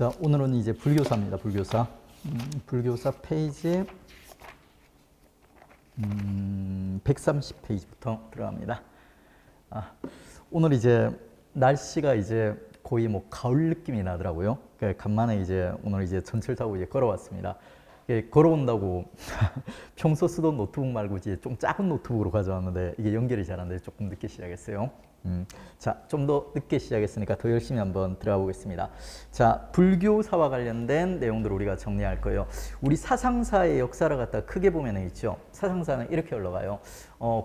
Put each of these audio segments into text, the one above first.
자, 오늘은 이제 불교사입니다. 불교사. 불교사 페이지 130페이지부터 들어갑니다. 오늘 이제 날씨가 이제 거의 뭐 가을 느낌이 나더라고요. 간만에 이제 오늘 이제 전철 타고 이제 걸어왔습니다. 걸어온다고 평소 쓰던 노트북 말고 이제 좀 작은 노트북으로 가져왔는데 이게 연결이 잘 안 돼서 조금 늦게 시작했어요. 자, 좀 더 늦게 시작했으니까 더 열심히 한번 들어가 보겠습니다. 자, 불교사와 관련된 내용들을 우리가 정리할 거예요. 우리 사상사의 역사를 갖다 크게 보면 있죠. 사상사는 이렇게 흘러가요.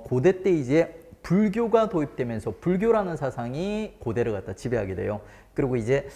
고대 때 이제 불교가 도입되면서 불교라는 사상이 고대를 갖다 지배하게 돼요. 그리고 이제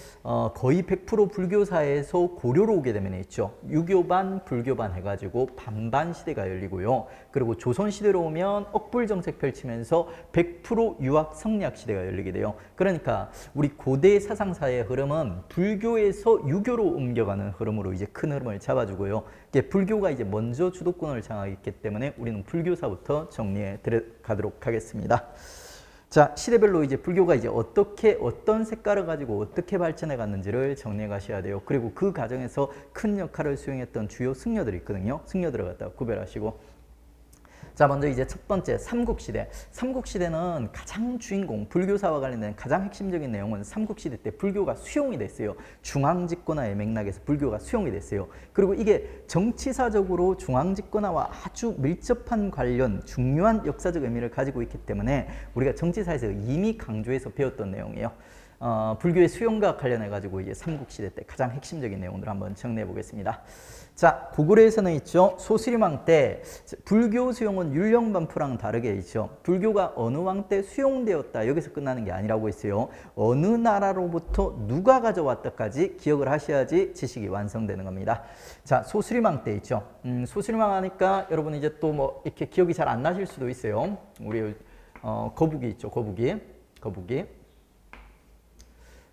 거의 100% 불교사에서 고려로 오게 되면 있죠. 유교반, 불교반 해가지고 반반 시대가 열리고요. 그리고 조선 시대로 오면 억불 정책 펼치면서 100% 유학 성리학 시대가 열리게 돼요. 그러니까 우리 고대 사상사의 흐름은 불교에서 유교로 옮겨가는 흐름으로 이제 큰 흐름을 잡아주고요. 불교가 이제 먼저 주도권을 장악했기 때문에 우리는 불교사부터 정리해 들어가도록 하겠습니다. 자, 시대별로 이제 불교가 이제 어떤 색깔을 가지고 어떻게 발전해 갔는지를 정리해 가셔야 돼요. 그리고 그 과정에서 큰 역할을 수행했던 주요 승려들이 있거든요. 승려들을 갖다 구별하시고. 자, 먼저 이제 첫 번째 삼국시대. 삼국시대는 가장 주인공, 불교사와 관련된 가장 핵심적인 내용은 삼국시대 때 불교가 수용이 됐어요. 중앙집권화의 맥락에서 불교가 수용이 됐어요. 그리고 이게 정치사적으로 중앙집권화와 아주 밀접한 관련, 중요한 역사적 의미를 가지고 있기 때문에 우리가 정치사에서 이미 강조해서 배웠던 내용이에요. 불교의 수용과 관련해 가지고 이제 삼국시대 때 가장 핵심적인 내용들을 한번 정리해 보겠습니다. 자, 고구려에서는 있죠. 소수림왕 때 불교 수용은 율령반포랑 다르게 있죠. 불교가 어느 왕 때 수용되었다. 여기서 끝나는 게 아니라고 했어요. 어느 나라로부터 누가 가져왔다까지 기억을 하셔야지 지식이 완성되는 겁니다. 자, 소수림왕 때 있죠. 소수림왕 하니까 여러분 이제 또 뭐 이렇게 기억이 잘 안 나실 수도 있어요. 우리 거북이 있죠.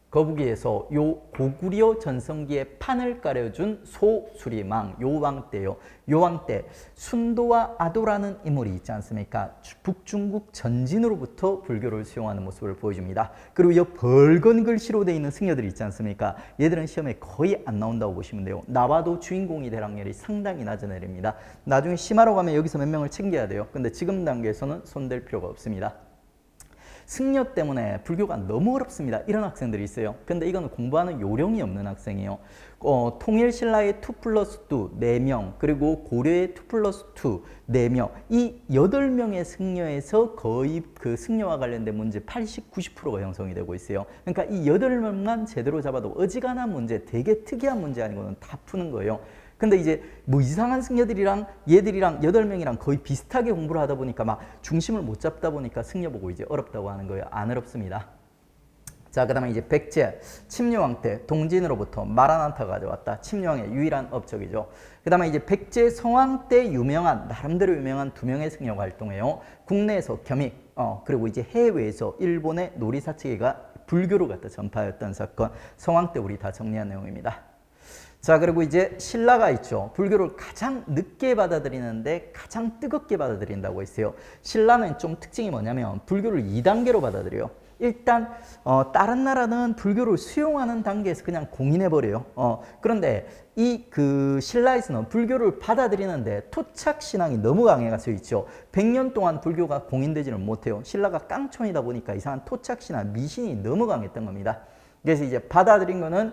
거북이에서 요 고구려 전성기에 판을 깔아준 소수림왕, 요 왕 때요. 요 왕 때 순도와 아도라는 인물이 있지 않습니까? 북중국 전진으로부터 불교를 수용하는 모습을 보여줍니다. 그리고 이 벌건 글씨로 되어 있는 승려들이 있지 않습니까? 얘들은 시험에 거의 안 나온다고 보시면 돼요. 나와도 주인공이 될 확률이 상당히 낮은 애입니다. 나중에 심화로 가면 여기서 몇 명을 챙겨야 돼요. 근데 지금 단계에서는 손댈 필요가 없습니다. 승려 때문에 불교가 너무 어렵습니다. 이런 학생들이 있어요. 근데 이거는 공부하는 요령이 없는 학생이에요. 통일신라의 2+2, 4명, 그리고 고려의 2+2, 4명. 이 8명의 승려에서 거의 그 승려와 관련된 문제 80, 90%가 형성이 되고 있어요. 그러니까 이 8명만 제대로 잡아도 어지간한 문제, 되게 특이한 문제 아니고는 다 푸는 거예요. 근데 이제 뭐 이상한 승려들이랑 얘들이랑 8명이랑 거의 비슷하게 공부를 하다 보니까 막 중심을 못 잡다 보니까 승려 보고 이제 어렵다고 하는 거예요. 안 어렵습니다. 자, 그 다음에 이제 백제, 침류왕 때 동진으로부터 마라난타가 가져왔다. 침류왕의 유일한 업적이죠. 그 다음에 이제 백제 성왕 때 나름대로 유명한 2명의 승려가 활동해요. 국내에서 겸익, 그리고 이제 해외에서 일본의 노리사치계가 불교를 갖다 전파했던 사건, 성왕 때 우리 다 정리한 내용입니다. 자, 그리고 이제 신라가 있죠. 불교를 가장 늦게 받아들이는데 가장 뜨겁게 받아들인다고 했어요. 신라는 좀 특징이 뭐냐면 불교를 2단계로 받아들여요. 일단 다른 나라는 불교를 수용하는 단계에서 그냥 공인해버려요. 그런데 그 신라에서는 불교를 받아들이는데 토착신앙이 너무 강해가서 있죠. 100년 동안 불교가 공인되지는 못해요. 신라가 깡촌이다 보니까 이상한 토착신앙, 미신이 너무 강했던 겁니다. 그래서 이제 받아들인 거는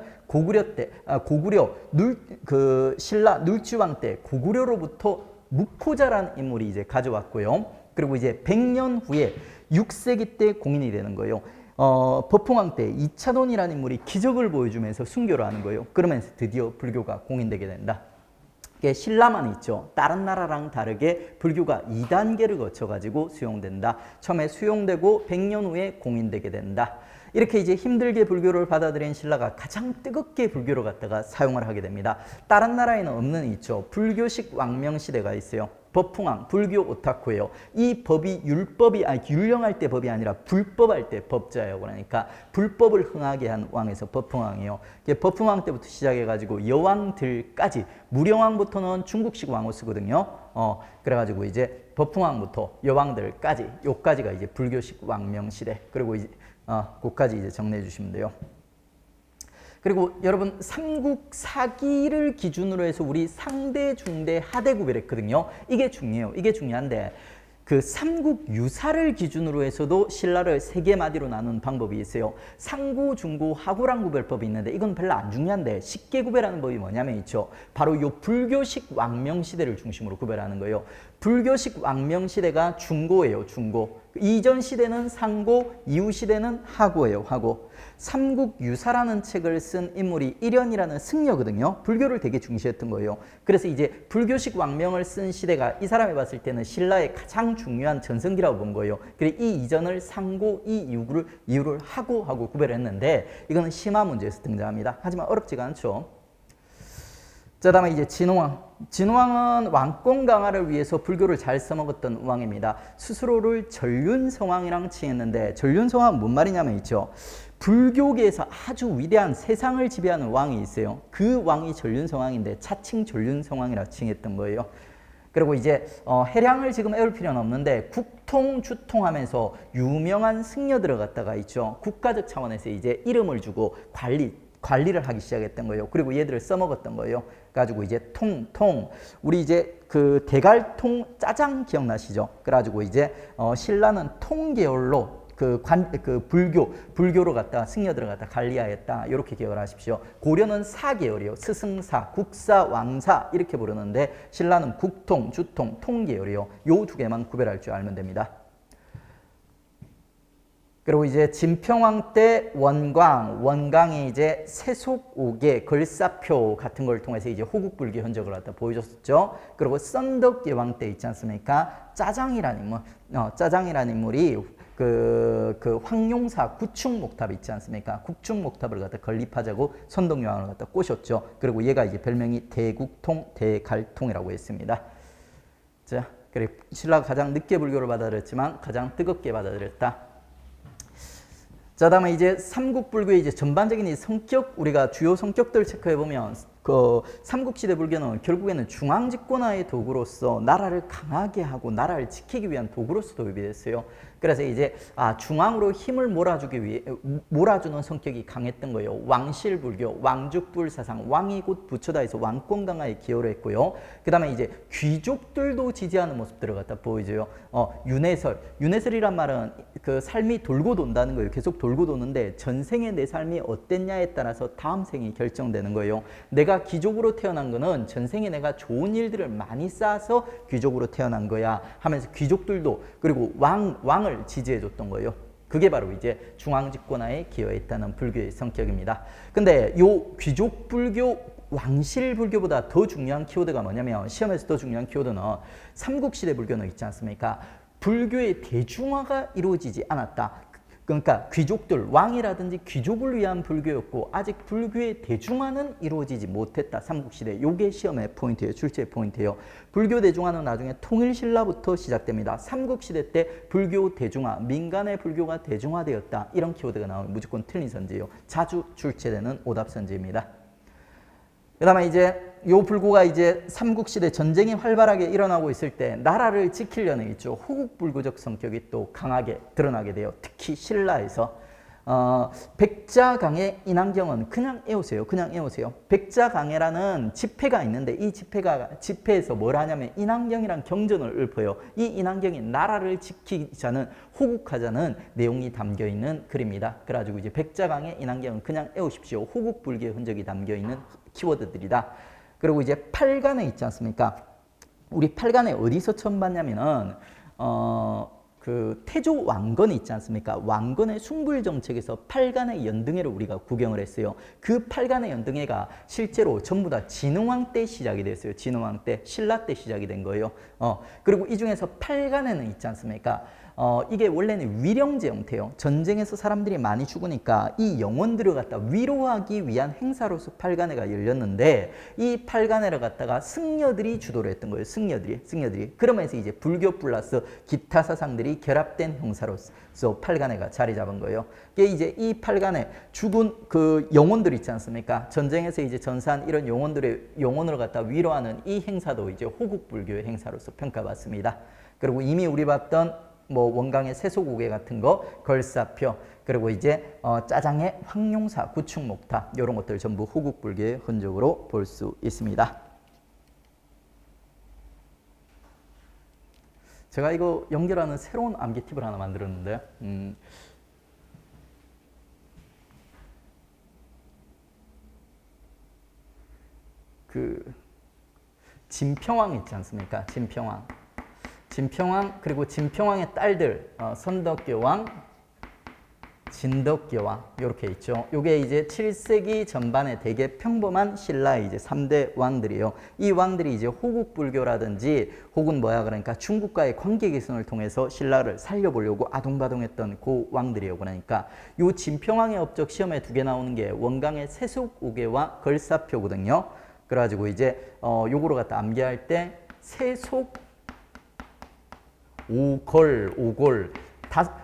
신라 눌주왕 때 고구려로부터 묵호자라는 인물이 이제 가져왔고요. 그리고 이제 100년 후에 6세기 때 공인이 되는 거예요. 법흥왕 때 이차돈이라는 인물이 기적을 보여주면서 순교를 하는 거예요. 그러면서 드디어 불교가 공인되게 된다. 신라만 있죠. 다른 나라랑 다르게 불교가 2단계를 거쳐가지고 수용된다. 처음에 수용되고 100년 후에 공인되게 된다. 이렇게 이제 힘들게 불교를 받아들인 신라가 가장 뜨겁게 불교를 갖다가 사용을 하게 됩니다. 다른 나라에는 없는 있죠. 불교식 왕명시대가 있어요. 법흥왕, 불교 오타쿠예요. 이 법이 율령할 때 법이 아니라 불법할 때 법자예요. 그러니까 불법을 흥하게 한 왕에서 법흥왕이에요. 법흥왕 때부터 시작해가지고 여왕들까지, 무령왕부터는 중국식 왕호 쓰거든요. 그래가지고 이제 법흥왕부터 여왕들까지, 요까지가 이제 불교식 왕명시대. 그리고 이제 그까지 이제 정리해 주시면 돼요. 그리고 여러분 삼국 사기를 기준으로 해서 우리 상대, 중대, 하대 구별했거든요. 이게 중요해요. 이게 중요한데 그 삼국 유사를 기준으로 해서도 신라를 세 개 마디로 나눈 방법이 있어요. 상구, 중구, 하구란 구별법이 있는데 이건 별로 안 중요한데 쉽게 구별하는 법이 뭐냐면 있죠. 바로 요 불교식 왕명시대를 중심으로 구별하는 거예요. 불교식 왕명시대가 중고예요. 중고. 이전 시대는 상고, 이후 시대는 하고예요. 하고. 삼국유사라는 책을 쓴 인물이 일현이라는 승려거든요. 불교를 되게 중시했던 거예요. 그래서 이제 불교식 왕명을 쓴 시대가 이 사람이 봤을 때는 신라의 가장 중요한 전성기라고 본 거예요. 그래서 이 이전을 상고, 이 이후를 하고 구별했는데 이거는 심화 문제에서 등장합니다. 하지만 어렵지가 않죠. 자, 다음에 이제 진흥왕. 진흥왕은 왕권 강화를 위해서 불교를 잘 써먹었던 왕입니다. 스스로를 전륜성왕이랑 칭했는데 전륜성왕은 뭔 말이냐면 있죠. 불교계에서 아주 위대한 세상을 지배하는 왕이 있어요. 그 왕이 전륜성왕인데 차칭 전륜성왕이라 칭했던 거예요. 그리고 이제 해량을 지금 외울 필요는 없는데 국통, 주통하면서 유명한 승려들을 갖다가 있죠. 국가적 차원에서 이제 이름을 주고 관리를 하기 시작했던 거예요. 그리고 얘들을 써먹었던 거예요. 가지고 이제 우리 이제 그 대갈통 짜장 기억나시죠? 그래가지고 이제 신라는 통계열로 불교로 갖다가 승려들을 갖다 관리하였다. 이렇게 기억을 하십시오. 고려는 사계열이요. 스승사, 국사, 왕사 이렇게 부르는데 신라는 국통, 주통, 통계열이요. 요 두 개만 구별할 줄 알면 됩니다. 그리고 이제 진평왕 때 원광이 이제 세속 5개 글사표 같은 걸 통해서 이제 호국불교 흔적을 갖다 보여줬었죠. 그리고 썬덕예왕 때 있지 않습니까? 짜장이라는 인물이 그 황룡사 구축목탑 있지 않습니까? 구축목탑을 갖다 건립하자고 선덕여왕을 갖다 꼬셨죠. 그리고 얘가 이제 별명이 대국통, 대갈통이라고 했습니다. 자, 그리고 신라가 가장 늦게 불교를 받아들였지만 가장 뜨겁게 받아들였다. 자, 다음에 이제 삼국불교의 이제 전반적인 이 성격, 우리가 주요 성격들 체크해 보면 그 삼국시대 불교는 결국에는 중앙집권화의 도구로서 나라를 강하게 하고 나라를 지키기 위한 도구로서 도입이 됐어요. 그래서 이제 중앙으로 힘을 몰아주는 성격이 강했던 거예요. 왕실불교, 왕죽불사상, 왕이 곧 부처다 해서 왕권 강화에 기여를 했고요. 그 다음에 이제 귀족들도 지지하는 모습들을 갖다 보여줘요. 윤회설이란 말은 그 삶이 돌고 돈다는 거예요. 계속 돌고 도는데 전생에 내 삶이 어땠냐에 따라서 다음 생이 결정되는 거예요. 내가 귀족으로 태어난 거는 전생에 내가 좋은 일들을 많이 쌓아서 귀족으로 태어난 거야 하면서 귀족들도 그리고 왕을 지지해 줬던 거예요. 그게 바로 이제 중앙집권화에 기여했다는 불교의 성격입니다. 근데 요 귀족 불교, 왕실 불교보다 더 중요한 키워드가 뭐냐면 시험에서 더 중요한 키워드는 삼국시대 불교는 있지 않습니까? 불교의 대중화가 이루어지지 않았다. 그러니까 귀족들, 왕이라든지 귀족을 위한 불교였고 아직 불교의 대중화는 이루어지지 못했다. 삼국시대. 요게 시험의 포인트예요. 출제 포인트예요. 불교 대중화는 나중에 통일신라부터 시작됩니다. 삼국시대 때 불교 대중화, 민간의 불교가 대중화되었다. 이런 키워드가 나오면 무조건 틀린 선지예요. 자주 출제되는 오답 선지입니다. 그 다음에 이제 요 불교가 이제 삼국시대 전쟁이 활발하게 일어나고 있을 때 나라를 지키려는 있죠. 호국불교적 성격이 또 강하게 드러나게 돼요. 특히 신라에서 백자강의 인왕경은 그냥 외우세요. 그냥 외우세요. 백자강해라는 지폐가 있는데 이 지폐에서 뭘 하냐면 인왕경이란 경전을 읊어요. 이 인왕경이 나라를 지키자는 호국하자는 내용이 담겨 있는 글입니다. 그래가지고 이제 백자강의 인왕경은 그냥 외우십시오. 호국불교의 흔적이 담겨 있는 키워드들이다. 그리고 이제 팔간에 있지 않습니까? 우리 팔간에 어디서 처음 봤냐면은 그 태조 왕건이 있지 않습니까? 왕건의 숭불정책에서 팔간의 연등회를 우리가 구경을 했어요. 그 팔간의 연등회가 실제로 전부 다 진흥왕 때 시작이 됐어요. 진흥왕 때, 신라 때 시작이 된 거예요. 그리고 이 중에서 팔간에는 있지 않습니까? 이게 원래는 위령제 형태예요. 전쟁에서 사람들이 많이 죽으니까 이 영혼들을 갖다 위로하기 위한 행사로서 팔간회가 열렸는데 이 팔간회를 갖다가 승려들이 주도를 했던 거예요. 승려들이. 그러면서 이제 불교 플러스 기타 사상들이 결합된 형사로서 팔간회가 자리 잡은 거예요. 이게 이제 이 팔간회 죽은 그 영혼들 있지 않습니까? 전쟁에서 이제 전사한 이런 영혼을 갖다 위로하는 이 행사도 이제 호국불교의 행사로서 평가받습니다. 그리고 이미 우리 봤던 뭐 원강의 세속우개 같은 거, 걸사표, 그리고 이제 짜장의 황룡사, 구축목타 이런 것들 전부 호국불교의 흔적으로 볼 수 있습니다. 제가 이거 연결하는 새로운 암기 팁을 하나 만들었는데 그 진평왕 있지 않습니까? 진평왕 그리고 진평왕의 딸들 선덕교왕, 진덕교왕 이렇게 있죠. 요게 이제 7세기 전반에 되게 평범한 신라의 이제 3대 왕들이에요. 이 왕들이 이제 호국불교라든지 혹은 그러니까 중국과의 관계 개선을 통해서 신라를 살려보려고 아둥바둥했던 그 왕들이에요. 그러니까 요 진평왕의 업적 시험에 2개 나오는 게 원강의 세속우개와 걸사표거든요. 그래가지고 이제 요거를 갖다 암기할 때 세속 오골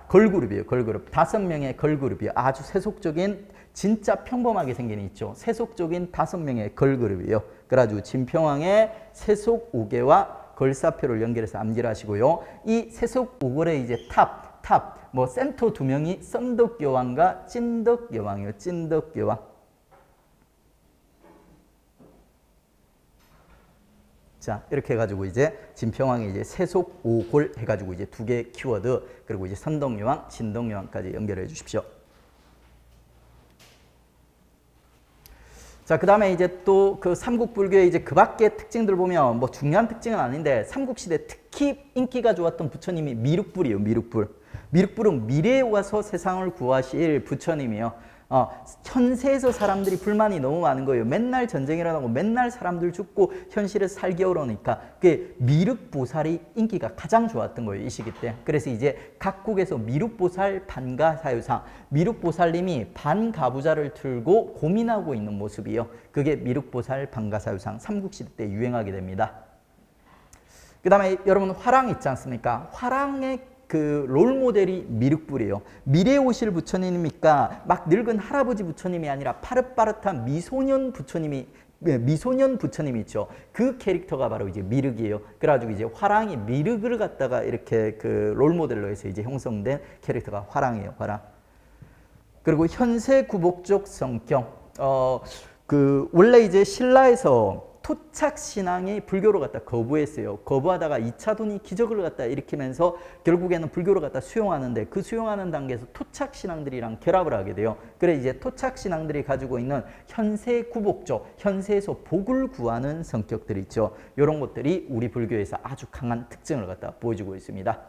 걸그룹이에요. 걸그룹 5명의 걸그룹이에요. 아주 세속적인 진짜 평범하게 생긴 있죠. 세속적인 5명의 걸그룹이에요. 그래가지고 진평왕의 세속오개와 걸사표를 연결해서 암기를 하시고요. 이 세속오골의 이제 뭐 센터 2명이 썬덕교왕과 찐덕교왕이에요. 찐덕교왕. 자, 이렇게 해가지고 이제 진평왕의 이제 세속 오골 해가지고 이제 2개 키워드 그리고 이제 선덕여왕, 진덕여왕까지 연결해 주십시오. 자, 그 다음에 이제 또 그 삼국불교의 이제 그 밖의 특징들 보면 뭐 중요한 특징은 아닌데 삼국시대 특히 인기가 좋았던 부처님이 미륵불이에요. 미륵불은 미래에 와서 세상을 구하실 부처님이에요. 현세에서 사람들이 불만이 너무 많은 거예요. 맨날 전쟁이 일어나고 맨날 사람들 죽고 현실을 살기 어려우니까 그게 미륵보살이 인기가 가장 좋았던 거예요. 이 시기 때. 그래서 이제 각국에서 미륵보살 반가사유상, 미륵보살님이 반가부좌를 들고 고민하고 있는 모습이에요. 그게 미륵보살 반가사유상 삼국시대 때 유행하게 됩니다. 그 다음에 여러분 화랑 있지 않습니까? 화랑의 그 롤모델이 미륵불이에요. 미래에 오실 부처님이니까 막 늙은 할아버지 부처님이 아니라 파릇파릇한 미소년 부처님이 있죠. 그 캐릭터가 바로 이제 미륵이에요. 그래가지고 이제 화랑이 미륵을 갖다가 이렇게 그 롤모델로 해서 이제 형성된 캐릭터가 화랑이에요. 화랑. 그리고 현세 구복적 성격. 원래 이제 신라에서 토착신앙이 불교를 갖다 거부했어요. 거부하다가 2차돈이 기적을 갖다 일으키면서 결국에는 불교를 갖다 수용하는데 그 수용하는 단계에서 토착신앙들이랑 결합을 하게 돼요. 그래 이제 토착신앙들이 가지고 있는 현세 구복적, 현세에서 복을 구하는 성격들이 있죠. 이런 것들이 우리 불교에서 아주 강한 특징을 갖다 보여주고 있습니다.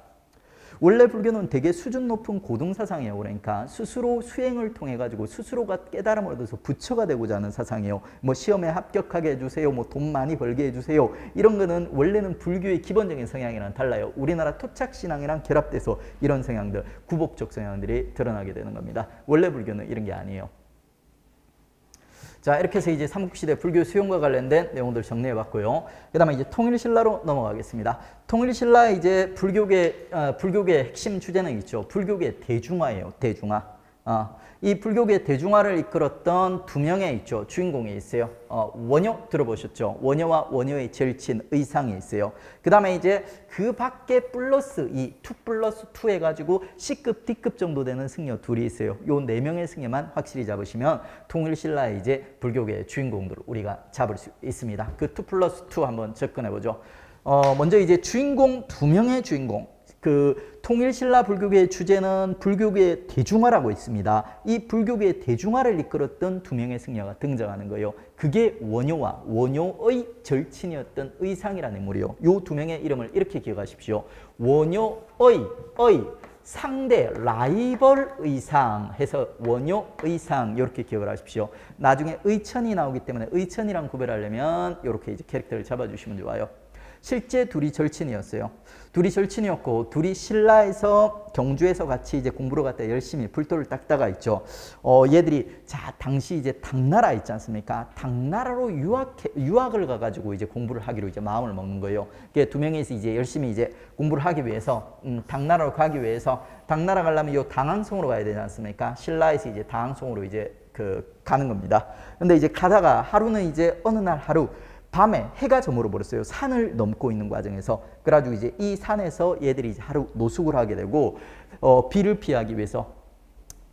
원래 불교는 되게 수준 높은 고등 사상이에요. 그러니까 스스로 수행을 통해 가지고 스스로가 깨달음을 얻어서 부처가 되고자 하는 사상이에요. 뭐 시험에 합격하게 해주세요. 뭐 돈 많이 벌게 해주세요. 이런 거는 원래는 불교의 기본적인 성향이랑 달라요. 우리나라 토착신앙이랑 결합돼서 이런 성향들, 구복적 성향들이 드러나게 되는 겁니다. 원래 불교는 이런 게 아니에요. 자, 이렇게 해서 이제 삼국시대 불교 수용과 관련된 내용들 정리해 봤고요. 그 다음에 이제 통일신라로 넘어가겠습니다. 통일신라의 이제 불교계의 핵심 주제는 있죠. 불교계의 대중화예요. 대중화. 이 불교계의 대중화를 이끌었던 2명의 있죠. 주인공이 있어요. 원효 들어보셨죠? 원효와 원효의 절친 의상이 있어요. 그 다음에 이제 그 밖에 플러스 2 플러스 2 해가지고 C급, D급 정도 되는 승려 2이 있어요. 요 4명의 승려만 확실히 잡으시면 통일신라의 이제 불교계의 주인공들을 우리가 잡을 수 있습니다. 그 2 플러스 2 한번 접근해보죠. 먼저 이제 주인공 2명의 주인공. 그 통일신라 불교계의 주제는 불교계의 대중화라고 있습니다. 이 불교계의 대중화를 이끌었던 2명의 승려가 등장하는 거예요. 그게 원효와 원효의 절친이었던 의상이라는 인물이에요. 이 2명의 이름을 이렇게 기억하십시오. 원효의 상대 라이벌 의상 해서 원효 의상 이렇게 기억을 하십시오. 나중에 의천이 나오기 때문에 의천이랑 구별하려면 이렇게 이제 캐릭터를 잡아주시면 좋아요. 실제 둘이 절친이었어요. 둘이 절친이었고 둘이 신라에서 경주에서 같이 이제 공부를 갔다 열심히 불도를 닦다가 있죠. 얘들이 자 당시 이제 당나라 있지 않습니까? 당나라로 유학을 가가지고 이제 공부를 하기로 이제 마음을 먹는 거예요. 그 2명이서 이제 열심히 이제 공부를 하기 위해서 당나라로 가기 위해서 당나라 가려면 요 당항성으로 가야 되지 않습니까? 신라에서 이제 당항성으로 이제 가는 겁니다. 근데 이제 가다가 하루는 이제 어느 날 하루 밤에 해가 저물어 버렸어요. 산을 넘고 있는 과정에서. 그래가지고 이제 이 산에서 얘들이 이제 하루 노숙을 하게 되고 비를 피하기 위해서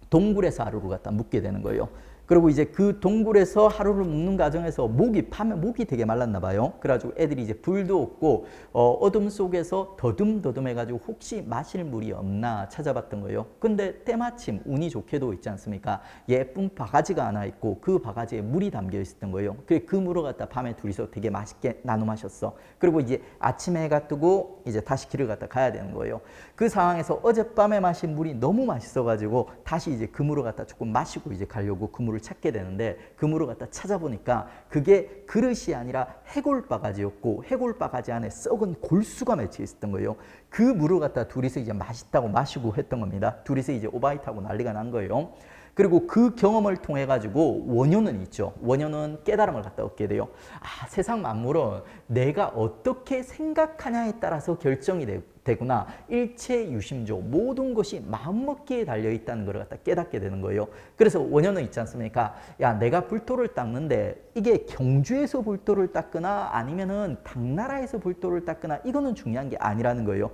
동굴에서 하루를 갖다 묵게 되는 거예요. 그리고 이제 그 동굴에서 하루를 묵는 과정에서 밤에 목이 되게 말랐나 봐요. 그래가지고 애들이 이제 불도 없고 어둠 속에서 더듬더듬 해가지고 혹시 마실 물이 없나 찾아봤던 거예요. 근데 때마침 운이 좋게도 있지 않습니까? 예쁜 바가지가 하나 있고 그 바가지에 물이 담겨 있었던 거예요. 그 물을 갖다 밤에 둘이서 되게 맛있게 나눠 마셨어. 그리고 이제 아침에 해가 뜨고 이제 다시 길을 갖다 가야 되는 거예요. 그 상황에서 어젯밤에 마신 물이 너무 맛있어가지고 다시 이제 그 물을 갖다 조금 마시고 이제 가려고 그 물을 찾게 되는데 그 물을 갖다 찾아보니까 그게 그릇이 아니라 해골 바가지였고 해골 바가지 안에 썩은 골수가 맺혀 있었던 거예요. 그 물을 갖다 둘이서 이제 맛있다고 마시고 했던 겁니다. 둘이서 이제 오바이트 하고 난리가 난 거예요. 그리고 그 경험을 통해 가지고 원효는 있죠. 원효는 깨달음을 갖다 얻게 돼요. 아, 세상 만물은 내가 어떻게 생각하냐에 따라서 결정이 되구나. 일체 유심조, 모든 것이 마음먹기에 달려있다는 걸 갖다 깨닫게 되는 거예요. 그래서 원효는 있지 않습니까? 야, 내가 불도를 닦는데 이게 경주에서 불도를 닦거나 아니면은 당나라에서 불도를 닦거나 이거는 중요한 게 아니라는 거예요.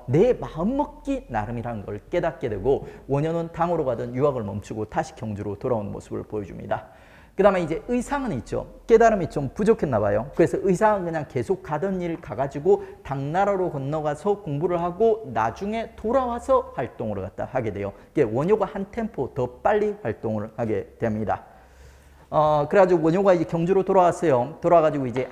내 마음먹기 나름이라는 걸 깨닫게 되고 원효는 당으로 가던 유학을 멈추고 다시 경주로 돌아오는 모습을 보여줍니다. 그 다음에 이제 의상은 있죠. 깨달음이 좀 부족했나 봐요. 그래서 의상은 그냥 계속 가던 일 가가지고 당나라로 건너가서 공부를 하고 나중에 돌아와서 활동을 갖다 하게 돼요. 원효가 한 템포 더 빨리 활동을 하게 됩니다. 그래가지고 원효가 이제 경주로 돌아왔어요. 돌아와가지고 이제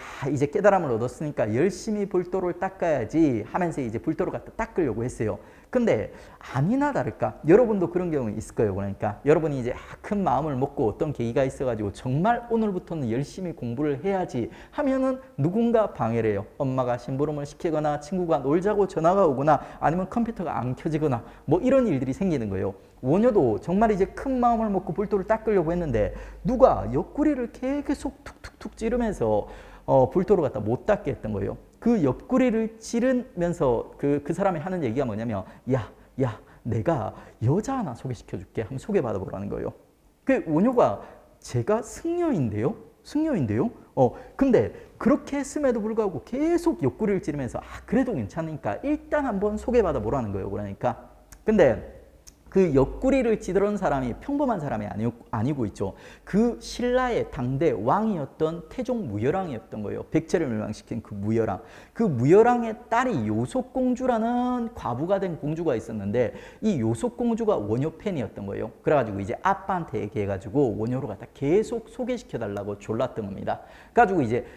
깨달음을 얻었으니까 열심히 불도를 닦아야지 하면서 이제 불도를 갖다 닦으려고 했어요. 근데 아니나 다를까 여러분도 그런 경우 있을 거예요. 그러니까 여러분이 이제 큰 마음을 먹고 어떤 계기가 있어가지고 정말 오늘부터는 열심히 공부를 해야지 하면은 누군가 방해를 해요. 엄마가 심부름을 시키거나 친구가 놀자고 전화가 오거나 아니면 컴퓨터가 안 켜지거나 뭐 이런 일들이 생기는 거예요. 원효도 정말 이제 큰 마음을 먹고 불도를 닦으려고 했는데 누가 옆구리를 계속 툭툭툭 찌르면서 불도를 갖다 못 닦게 했던 거예요. 그 옆구리를 찌르면서 그 사람이 하는 얘기가 뭐냐면 야 내가 여자 하나 소개시켜줄게 하면 소개받아 보라는 거예요. 그 원효가 제가 승려인데요? 근데 그렇게 했음에도 불구하고 계속 옆구리를 찌르면서 그래도 괜찮으니까 일단 한번 소개받아 보라는 거예요. 그러니까 근데 그 옆구리를 찌르는 사람이 평범한 사람이 아니고 있죠. 그 신라의 당대 왕이었던 태종 무열왕이었던 거예요. 백제를 멸망시킨 그 무열왕. 그 무열왕의 딸이 요속공주라는 과부가 된 공주가 있었는데 이 요속공주가 원효 팬이었던 거예요. 그래가지고 이제 아빠한테 얘기해가지고 원효를 갖다 계속 소개시켜달라고 졸랐던 겁니다. 그래가지고 이제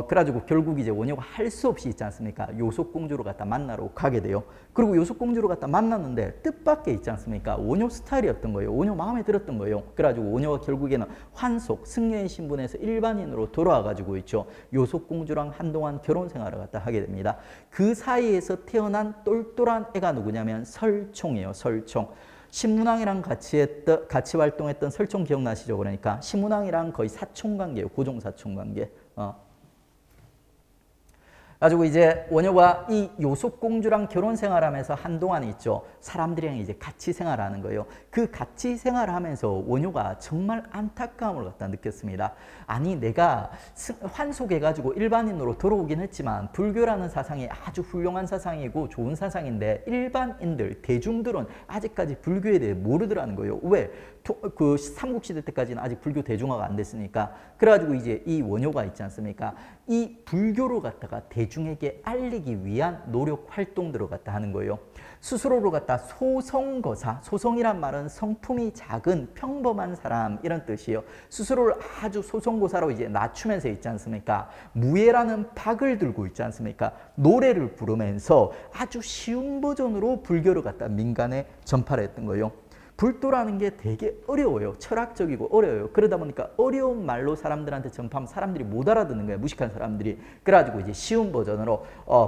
그래가지고 결국 이제 원효가 할 수 없이 있지 않습니까? 요속공주를 갖다 만나러 가게 돼요. 그리고 요속공주를 갖다 만났는데 뜻밖의 있지 않습니까? 원효 스타일이었던 거예요. 원효 마음에 들었던 거예요. 그래가지고 원효가 결국에는 환속, 승려의 신분에서 일반인으로 돌아와가지고 있죠. 요속공주랑 한동안 결혼 생활을 갖다 하게 됩니다. 그 사이에서 태어난 똘똘한 애가 누구냐면 설총이에요. 설총. 신문왕이랑 같이 활동했던 설총 기억나시죠? 그러니까 신문왕이랑 거의 사촌관계예요. 고종사촌관계. 가지고 이제 원효가 이 요속공주랑 결혼 생활하면서 한동안 있죠. 사람들이랑 이제 같이 생활하는 거예요. 그 같이 생활하면서 원효가 정말 안타까움을 갖다 느꼈습니다. 아니 내가 환속해가지고 일반인으로 들어오긴 했지만 불교라는 사상이 아주 훌륭한 사상이고 좋은 사상인데 일반인들, 대중들은 아직까지 불교에 대해 모르더라는 거예요. 왜? 그 삼국시대 때까지는 아직 불교 대중화가 안 됐으니까. 그래가지고 이제 이 원효가 있지 않습니까? 이 불교를 갖다가 대중에게 알리기 위한 노력 활동들을 갖다 하는 거예요. 스스로를 갖다 소성거사, 소성이란 말은 성품이 작은 평범한 사람 이런 뜻이에요. 스스로를 아주 소성거사로 이제 낮추면서 있지 않습니까? 무예라는 박을 들고 있지 않습니까? 노래를 부르면서 아주 쉬운 버전으로 불교를 갖다 민간에 전파를 했던 거예요. 불도라는 게 되게 어려워요. 철학적이고 어려워요. 그러다 보니까 어려운 말로 사람들한테 전파하면 사람들이 못 알아듣는 거예요. 무식한 사람들이. 그래가지고 이제 쉬운 버전으로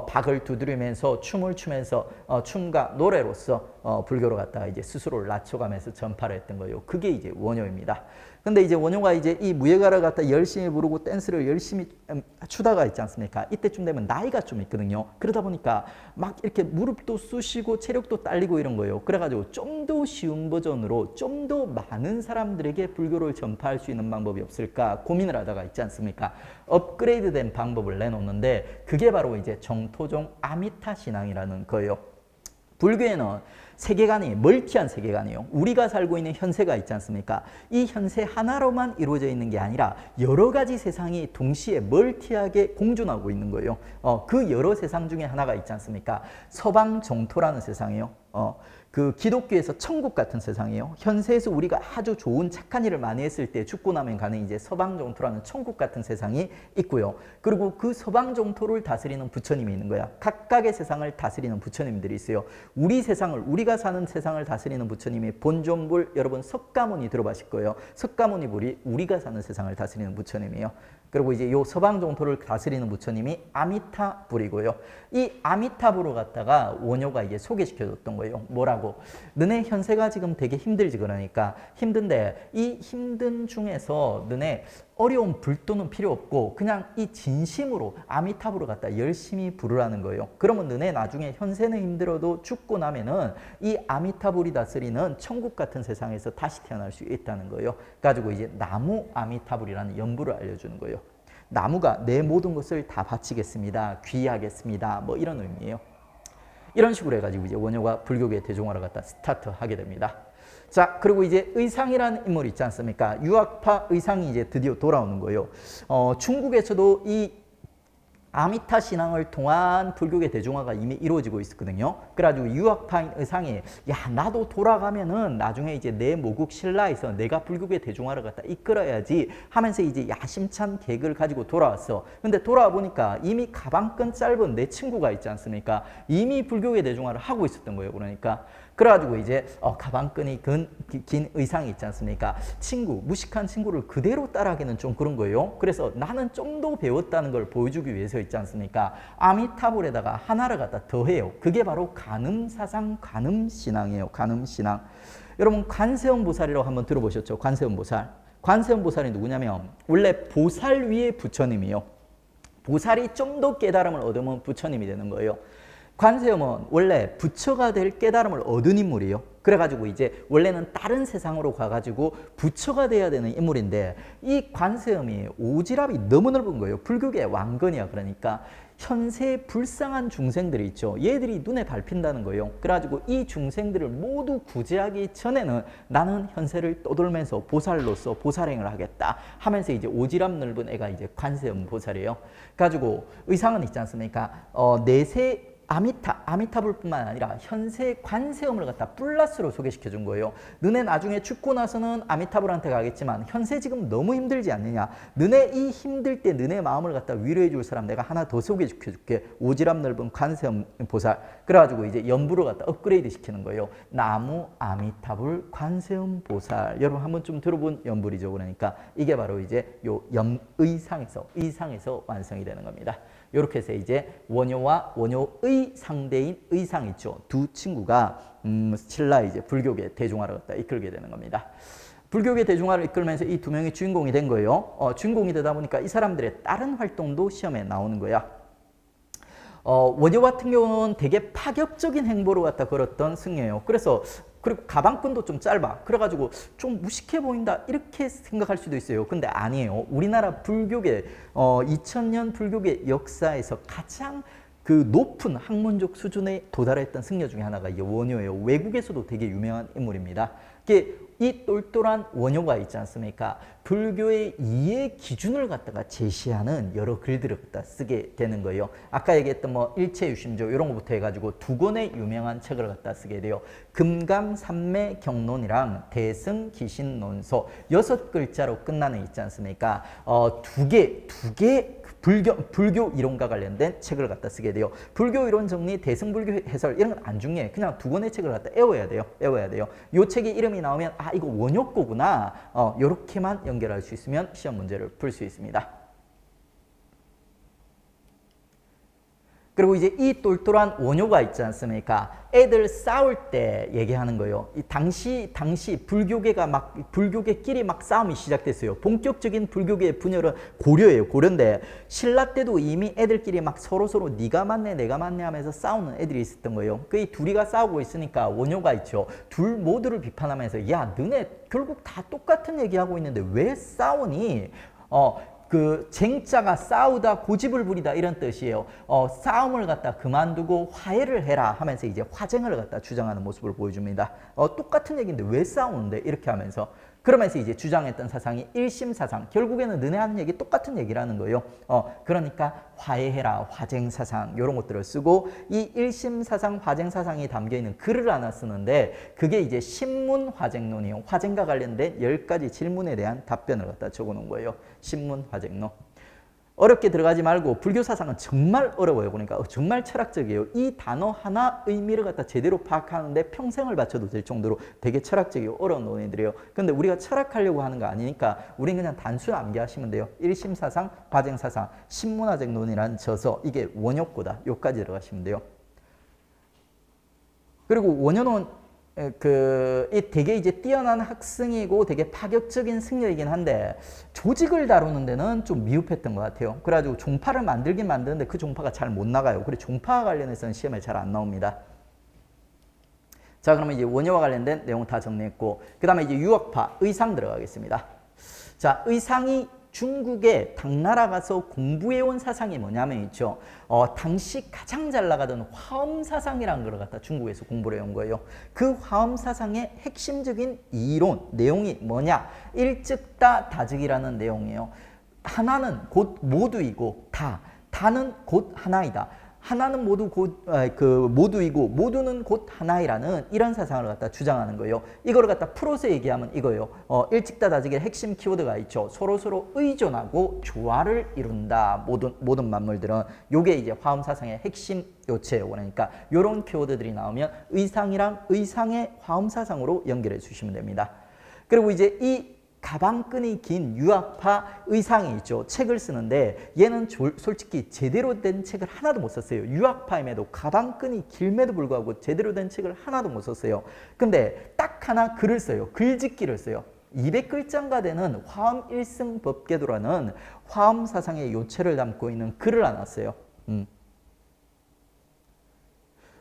박을 두드리면서 춤을 추면서 춤과 노래로서 불교로 갖다가 이제 스스로를 낮춰가면서 전파를 했던 거예요. 그게 이제 원효입니다. 근데 이제 원효가 이제 이 무예가를 갖다 열심히 부르고 댄스를 열심히 추다가 있지 않습니까? 이때쯤 되면 나이가 좀 있거든요. 그러다 보니까 막 이렇게 무릎도 쑤시고 체력도 딸리고 이런 거예요. 그래가지고 좀 더 쉬운 버전으로 좀 더 많은 사람들에게 불교를 전파할 수 있는 방법이 없을까 고민을 하다가 있지 않습니까? 업그레이드된 방법을 내놓는데 그게 바로 이제 정토종 아미타 신앙이라는 거예요. 불교에는 세계관이 멀티한 세계관이에요. 우리가 살고 있는 현세가 있지 않습니까? 이 현세 하나로만 이루어져 있는 게 아니라 여러 가지 세상이 동시에 멀티하게 공존하고 있는 거예요. 그 여러 세상 중에 하나가 있지 않습니까? 서방 정토라는 세상이에요. 그 기독교에서 천국 같은 세상이에요. 현세에서 우리가 아주 좋은 착한 일을 많이 했을 때 죽고 나면 가는 이제 서방 정토라는 천국 같은 세상이 있고요. 그리고 그 서방 정토를 다스리는 부처님이 있는 거야. 각각의 세상을 다스리는 부처님들이 있어요. 우리 세상을, 우리가 사는 세상을 다스리는 부처님이 본존불, 여러분 석가모니 들어보실 거예요. 석가모니 불이 우리가 사는 세상을 다스리는 부처님이에요. 그리고 이제 요 서방 정토를 다스리는 부처님이 아미타불이고요. 이 아미타불을 갖다가 원효가 이게 소개시켜줬던 거예요. 뭐라고? 너네 현세가 지금 되게 힘들지 그러니까 힘든데 이 힘든 중에서 너네 어려운 불도는 필요 없고 그냥 이 진심으로 아미타불을 갖다 열심히 부르라는 거예요. 그러면 너네 나중에 현세는 힘들어도 죽고 나면은 이 아미타불이 다스리는 천국 같은 세상에서 다시 태어날 수 있다는 거예요. 가지고 이제 나무 아미타불이라는 연부를 알려주는 거예요. 나무가 내 모든 것을 다 바치겠습니다. 귀하겠습니다. 뭐 이런 의미예요. 이런 식으로 해가지고 이제 원효가 불교계 대중화를 갖다 스타트하게 됩니다. 자, 그리고 이제 의상이라는 인물 있지 않습니까? 유학파 의상이 이제 드디어 돌아오는 거예요. 중국에서도 이 아미타 신앙을 통한 불교계 대중화가 이미 이루어지고 있었거든요. 그래가지고 유학파인 의상이 야 나도 돌아가면은 나중에 이제 내 모국 신라에서 내가 불교계 대중화를 갖다 이끌어야지 하면서 이제 야심찬 계획을 가지고 돌아왔어. 근데 돌아와 보니까 이미 가방끈 짧은 내 친구가 있지 않습니까? 이미 불교계 대중화를 하고 있었던 거예요. 그러니까 그래가지고 이제 가방끈이 긴 의상이 있지 않습니까? 무식한 친구를 그대로 따라하기는 좀 그런 거예요. 그래서 나는 좀 더 배웠다는 걸 보여주기 위해서 있지 않습니까? 아미타불에다가 하나를 갖다 더해요. 그게 바로 간음사상 간음신앙이에요. 간음신앙. 여러분 관세음 보살이라고 한번 들어보셨죠? 관세음 보살. 관세음 보살이 누구냐면 원래 보살 위의 부처님이에요. 보살이 좀 더 깨달음을 얻으면 부처님이 되는 거예요. 관세음은 원래 부처가 될 깨달음을 얻은 인물이에요. 그래가지고 이제 원래는 다른 세상으로 가가지고 부처가 돼야 되는 인물인데 이 관세음이 오지랖이 너무 넓은 거예요. 불교계의 왕건이야. 그러니까 현세 불쌍한 중생들이 있죠. 얘들이 눈에 밟힌다는 거예요. 그래가지고 이 중생들을 모두 구제하기 전에는 나는 현세를 떠돌면서 보살로서 보살행을 하겠다 하면서 이제 오지랖 넓은 애가 이제 관세음 보살이에요. 그래가지고 의상은 있지 않습니까? 내세 아미타불뿐만 아니라 현세 관세음을 갖다 플러스로 소개시켜 준 거예요. 너네 나중에 죽고 나서는 아미타불한테 가겠지만 현세 지금 너무 힘들지 않느냐? 너네 이 힘들 때 너네 마음을 갖다 위로해 줄 사람 내가 하나 더 소개시켜 줄게. 오지랖 넓은 관세음 보살. 그래가지고 이제 연부를 갖다 업그레이드 시키는 거예요. 나무 아미타불 관세음 보살. 여러분 한번 좀 들어본 연불이죠. 그러니까 이게 바로 이제 요 의상에서 완성이 되는 겁니다. 이렇게 해서 이제 원효와 원효의 상대인 의상 있죠. 두 친구가 신라 이제 불교계 대중화를 갖다 이끌게 되는 겁니다. 불교계 대중화를 이끌면서 이 두 명이 주인공이 된 거예요. 주인공이 되다 보니까 이 사람들의 다른 활동도 시험에 나오는 거야. 원효 같은 경우는 되게 파격적인 행보를 갖다 걸었던 승려예요. 그리고 가방끈도 좀 짧아. 그래가지고 좀 무식해 보인다 이렇게 생각할 수도 있어요. 근데 아니에요. 우리나라 불교계 2000년 불교계 역사에서 가장 그 높은 학문적 수준에 도달했던 승려 중에 하나가 이 원효예요. 외국에서도 되게 유명한 인물입니다. 이 똘똘한 원효가 있지 않습니까? 불교의 이해 기준을 갖다가 제시하는 여러 글들을 갖다 쓰게 되는 거예요. 아까 얘기했던 뭐 일체유심조 이런 것부터 해가지고 두 권의 유명한 책을 갖다 쓰게 돼요. 금감삼매경론이랑 대승기신론서 6글자로 끝나는 있지 않습니까? 두 개 불교 이론과 관련된 책을 갖다 쓰게 돼요. 불교 이론 정리, 대승불교 해설 이런 건 안 중요해. 그냥 두 권의 책을 갖다 외워야 돼요. 이 책의 이름이 나오면 아 이거 원효 거구나. 이렇게만 연결할 수 있으면 시험 문제를 풀 수 있습니다. 그리고 이제 이 똘똘한 원효가 있지 않습니까? 애들 싸울 때 얘기하는 거예요. 이 당시 불교계가 막 불교계끼리 막 싸움이 시작됐어요. 본격적인 불교계의 분열은 고려예요. 고려인데 신라 때도 이미 애들끼리 막 서로 네가 맞네 내가 맞네 하면서 싸우는 애들이 있었던 거예요. 그 이 둘이가 싸우고 있으니까 원효가 있죠. 둘 모두를 비판하면서 야 너네 결국 다 똑같은 얘기하고 있는데 왜 싸우니? 그 쟁자가 싸우다 고집을 부리다 이런 뜻이에요. 싸움을 갖다 그만두고 화해를 해라 하면서 이제 화쟁을 갖다 주장하는 모습을 보여줍니다. 똑같은 얘기인데 왜 싸우는데 이렇게 하면서 그러면서 이제 주장했던 사상이 일심사상. 결국에는 너네 하는 얘기 똑같은 얘기라는 거예요. 그러니까 화해해라, 화쟁사상 이런 것들을 쓰고 이 일심사상, 화쟁사상이 담겨있는 글을 하나 쓰는데 그게 이제 신문화쟁론이에요. 화쟁과 관련된 10가지 질문에 대한 답변을 갖다 적어놓은 거예요. 신문화쟁론. 어렵게 들어가지 말고 불교 사상은 정말 어려워요. 그러니까 정말 철학적이에요. 이 단어 하나 의미를 갖다 제대로 파악하는데 평생을 바쳐도 될 정도로 되게 철학적이고 어려운 논의들이에요. 근데 우리가 철학하려고 하는 거 아니니까 우리는 그냥 단순 암기하시면 돼요. 일심사상, 화쟁사상, 신문화쟁론이라는 저서 이게 원효고다. 요까지 들어가시면 돼요. 그리고 원효는 이 되게 이제 뛰어난 학생이고 되게 파격적인 승려이긴 한데 조직을 다루는 데는 좀 미흡했던 것 같아요. 그래가지고 종파를 만들긴 만드는데 그 종파가 잘 못 나가요. 그리고 종파와 관련해서는 시험에 잘 안 나옵니다. 자, 그러면 이제 원효와 관련된 내용 다 정리했고 그 다음에 이제 유학파, 의상 들어가겠습니다. 자, 의상이 중국에 당나라 가서 공부해온 사상이 뭐냐면 있죠. 당시 가장 잘 나가던 화엄 사상이라는 걸 갖다 중국에서 공부를 해온 거예요. 그 화엄 사상의 핵심적인 이론, 내용이 뭐냐? 일즉다 다즉이라는 내용이에요. 하나는 곧 모두이고 다는 곧 하나이다. 하나는 모두 곧 모두이고 모두는 곧 하나이라는 이런 사상을 갖다 주장하는 거예요. 이거를 갖다 풀어서 얘기하면 이거예요. 일직다다직의 핵심 키워드가 있죠. 서로 의존하고 조화를 이룬다. 모든 만물들은 요게 이제 화엄 사상의 핵심 요체예요. 그러니까 요런 키워드들이 나오면 의상이랑 의상의 화엄 사상으로 연결해 주시면 됩니다. 그리고 이제 이 가방끈이 긴 유학파 의상이 있죠. 책을 쓰는데 얘는 솔직히 제대로 된 책을 하나도 못 썼어요. 유학파임에도 가방끈이 길매도 불구하고 제대로 된 책을 하나도 못 썼어요. 근데 딱 하나 글을 써요. 글짓기를 써요. 200글자인가 되는 화엄 일승법계도라는 화엄 사상의 요체를 담고 있는 글을 하나 써요.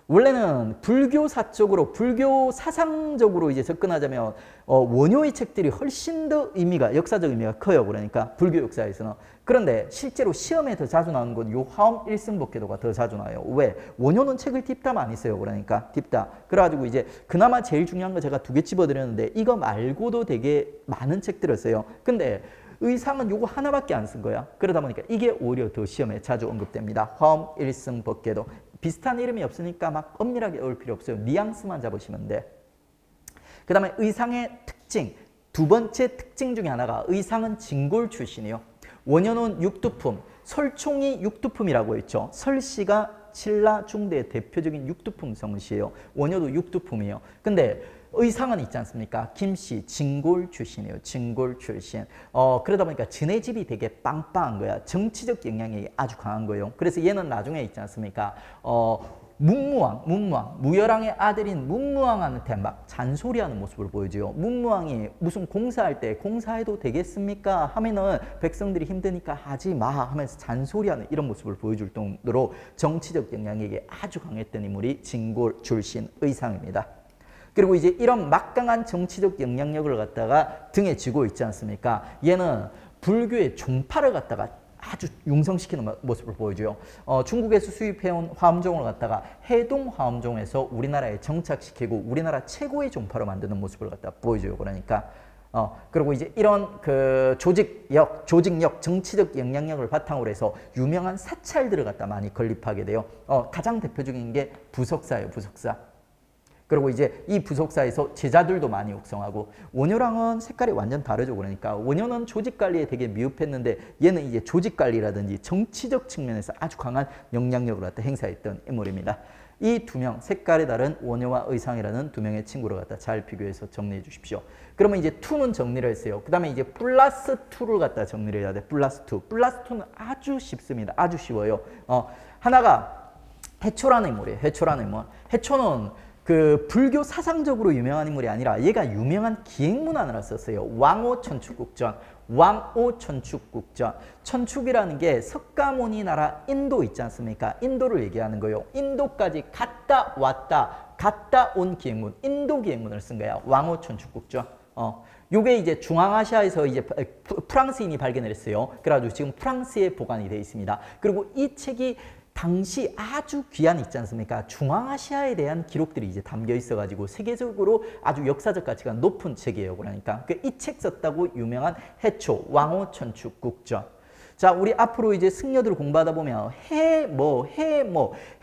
원래는 불교사적으로, 불교 사상적으로 이제 접근하자면 원효의 책들이 훨씬 더 역사적 의미가 커요. 그러니까 불교 역사에서는. 그런데 실제로 시험에 더 자주 나오는 건 요 화엄 일승법계도가 더 자주 나와요. 왜? 원효는 책을 딥다 많이 써요. 그러니까 딥다. 그래가지고 이제 그나마 제일 중요한 거 제가 2개 집어드렸는데 이거 말고도 되게 많은 책들을 써요. 근데 의상은 요거 하나밖에 안 쓴 거야. 그러다 보니까 이게 오히려 더 시험에 자주 언급됩니다. 화엄 일승법계도. 비슷한 이름이 없으니까 막 엄밀하게 외울 필요 없어요. 뉘앙스만 잡으시면 돼. 그 다음에 의상의 특징. 두 번째 특징 중에 하나가 의상은 진골 출신이에요. 원효는 육두품, 설총이 육두품이라고 했죠. 설씨가 신라 중대의 대표적인 육두품 성씨예요. 원효도 육두품이에요. 근데 의상은 있지 않습니까? 김씨 진골 출신이에요. 진골 출신. 그러다 보니까 지네집이 되게 빵빵한 거야. 정치적 영향이 아주 강한 거예요. 그래서 얘는 나중에 있지 않습니까? 문무왕, 무열왕의 아들인 문무왕한테 막 잔소리하는 모습을 보여줘요. 문무왕이 무슨 공사할 때 공사해도 되겠습니까? 하면은 백성들이 힘드니까 하지 마 하면서 잔소리하는 이런 모습을 보여줄 정도로 정치적 영향력이 아주 강했던 인물이 진골 출신 의상입니다. 그리고 이제 이런 막강한 정치적 영향력을 갖다가 등에 쥐고 있지 않습니까? 얘는 불교의 종파를 갖다가 아주 융성시키는 모습을 보여줘요. 중국에서 수입해온 화엄종을 갖다가 해동 화엄종에서 우리나라에 정착시키고 우리나라 최고의 종파로 만드는 모습을 갖다 보여줘요. 그러니까 그리고 이제 이런 그 조직력, 정치적 영향력을 바탕으로 해서 유명한 사찰들을 갖다 많이 건립하게 돼요. 가장 대표적인 게 부석사예요. 부석사. 그리고 이제 이 부속사에서 제자들도 많이 육성하고 원효랑은 색깔이 완전 다르죠. 그러니까 원효는 조직관리에 되게 미흡했는데 얘는 이제 조직관리라든지 정치적 측면에서 아주 강한 영향력을 갖다 행사했던 인물입니다. 이 두 명, 색깔이 다른 원효와 의상이라는 두 명의 친구를 갖다 잘 비교해서 정리해 주십시오. 그러면 이제 2는 정리를 했어요. 그 다음에 이제 플러스 2를 갖다 정리를 해야 돼. 플러스 2. 플러스 2는 아주 쉽습니다. 아주 쉬워요. 하나가 해초라는 인물이에요. 해초라는 인물. 해초는 그 불교 사상적으로 유명한 인물이 아니라 얘가 유명한 기행문안을 썼어요. 왕오 천축국전. 왕오 천축국전. 천축이라는 게 석가모니 나라 인도 있지 않습니까? 인도를 얘기하는 거예요. 인도까지 갔다 왔다, 갔다 온 기행문, 인도 기행문을 쓴 거야. 왕오 천축국전. 요게 이제 중앙아시아에서 이제 프랑스인이 발견을 했어요. 그래가지고 지금 프랑스에 보관이 되어 있습니다. 그리고 이 책이 당시 아주 귀한 있지 않습니까? 중앙아시아에 대한 기록들이 이제 담겨 있어가지고 세계적으로 아주 역사적 가치가 높은 책이에요. 그러니까 이 책 썼다고 유명한 해초, 왕오 천축 국전. 자, 우리 앞으로 이제 승려들을 공부하다 보면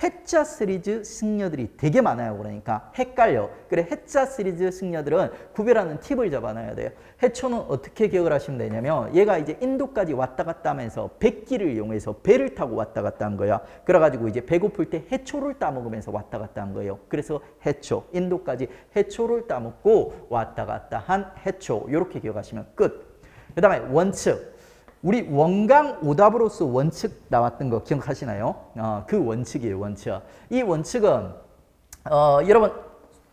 해자 시리즈 승려들이 되게 많아요. 그러니까 헷갈려. 그래, 해자 시리즈 승려들은 구별하는 팁을 잡아놔야 돼요. 해초는 어떻게 기억을 하시면 되냐면 얘가 이제 인도까지 왔다 갔다 하면서 백기를 이용해서 배를 타고 왔다 갔다 한 거야. 그래가지고 이제 배고플 때 해초를 따먹으면서 왔다 갔다 한 거예요. 그래서 해초, 인도까지 해초를 따먹고 왔다 갔다 한 해초. 이렇게 기억하시면 끝. 그 다음에 원측. 우리 원강 오답으로서 원칙 나왔던 거 기억하시나요? 그 원칙이에요, 원칙. 이 원칙은 여러분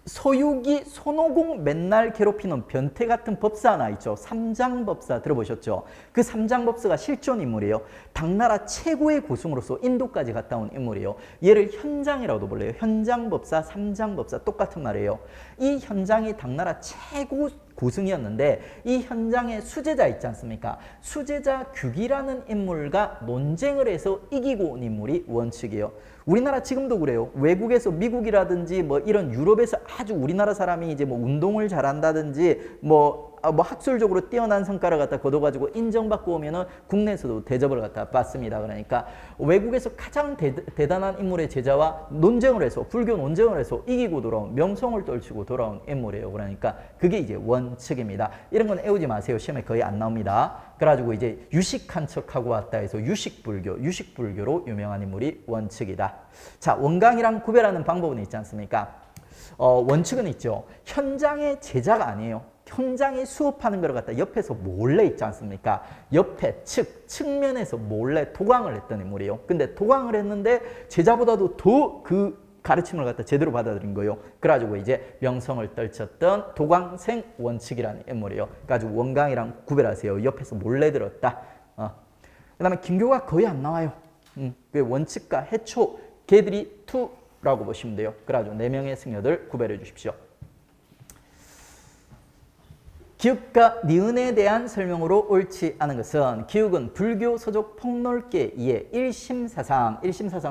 소유기 손오공 맨날 괴롭히는 변태 같은 법사 하나 있죠. 삼장법사 들어보셨죠? 그 삼장법사가 실존 인물이에요. 당나라 최고의 고승으로서 인도까지 갔다 온 인물이에요. 얘를 현장이라고도 불러요. 현장법사, 삼장법사 똑같은 말이에요. 이 현장이 당나라 최고 고승이었는데 이 현장에 수제자 있지 않습니까? 수제자 규기라는 인물과 논쟁을 해서 이기고 온 인물이 원칙이에요. 우리나라 지금도 그래요. 외국에서 미국이라든지 뭐 이런 유럽에서 아주 우리나라 사람이 이제 뭐 운동을 잘한다든지 뭐 학술적으로 뛰어난 성과를 갖다 거둬가지고 인정받고 오면은 국내에서도 대접을 갖다 받습니다. 그러니까 외국에서 가장 대단한 인물의 제자와 논쟁을 해서 불교 논쟁을 해서 이기고 돌아온 명성을 떨치고 돌아온 인물이에요. 그러니까 그게 이제 원칙입니다. 이런 건 애우지 마세요. 시험에 거의 안 나옵니다. 그래가지고 이제 유식한 척하고 왔다 해서 유식불교로 유명한 인물이 원칙이다. 자, 원강이랑 구별하는 방법은 있지 않습니까? 원칙은 있죠. 현장의 제자가 아니에요. 현장에 수업하는 걸 갖다 옆에서 몰래 있지 않습니까? 옆에 측면에서 몰래 도강을 했던 인물이에요. 근데 도강을 했는데 제자보다도 더 그 가르침을 갖다 제대로 받아들인 거예요. 그래가지고 이제 명성을 떨쳤던 도강생 원칙이라는 인물이에요. 그래가지고 원강이랑 구별하세요. 옆에서 몰래 들었다. 그 다음에 김교가 거의 안 나와요. 그 원칙과 해초, 걔들이 투라고 보시면 돼요. 그래가지고 4명의 승려들 구별해 주십시오. 기육과 니은에 대한 설명으로 옳지 않은 것은 기육은 불교 서적 폭넓게 이해, 일심사상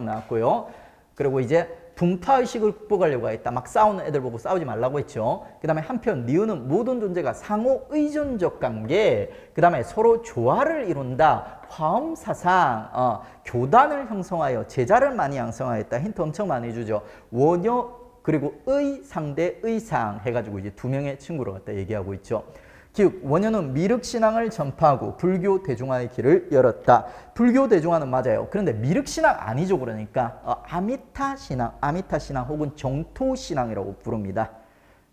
나왔고요. 그리고 이제 분파의식을 극복하려고 했다. 막 싸우는 애들 보고 싸우지 말라고 했죠. 그 다음에 한편 니은은 모든 존재가 상호 의존적 관계, 그 다음에 서로 조화를 이룬다. 화엄사상, 교단을 형성하여 제자를 많이 양성하였다. 힌트 엄청 많이 주죠. 원효 그리고 의 상대 의상 해가지고 이제 2명의 친구를 갖다 얘기하고 있죠. 기육, 원효는 미륵신앙을 전파하고 불교 대중화의 길을 열었다. 불교 대중화는 맞아요. 그런데 미륵신앙 아니죠. 그러니까 아미타신앙 혹은 정토신앙이라고 부릅니다.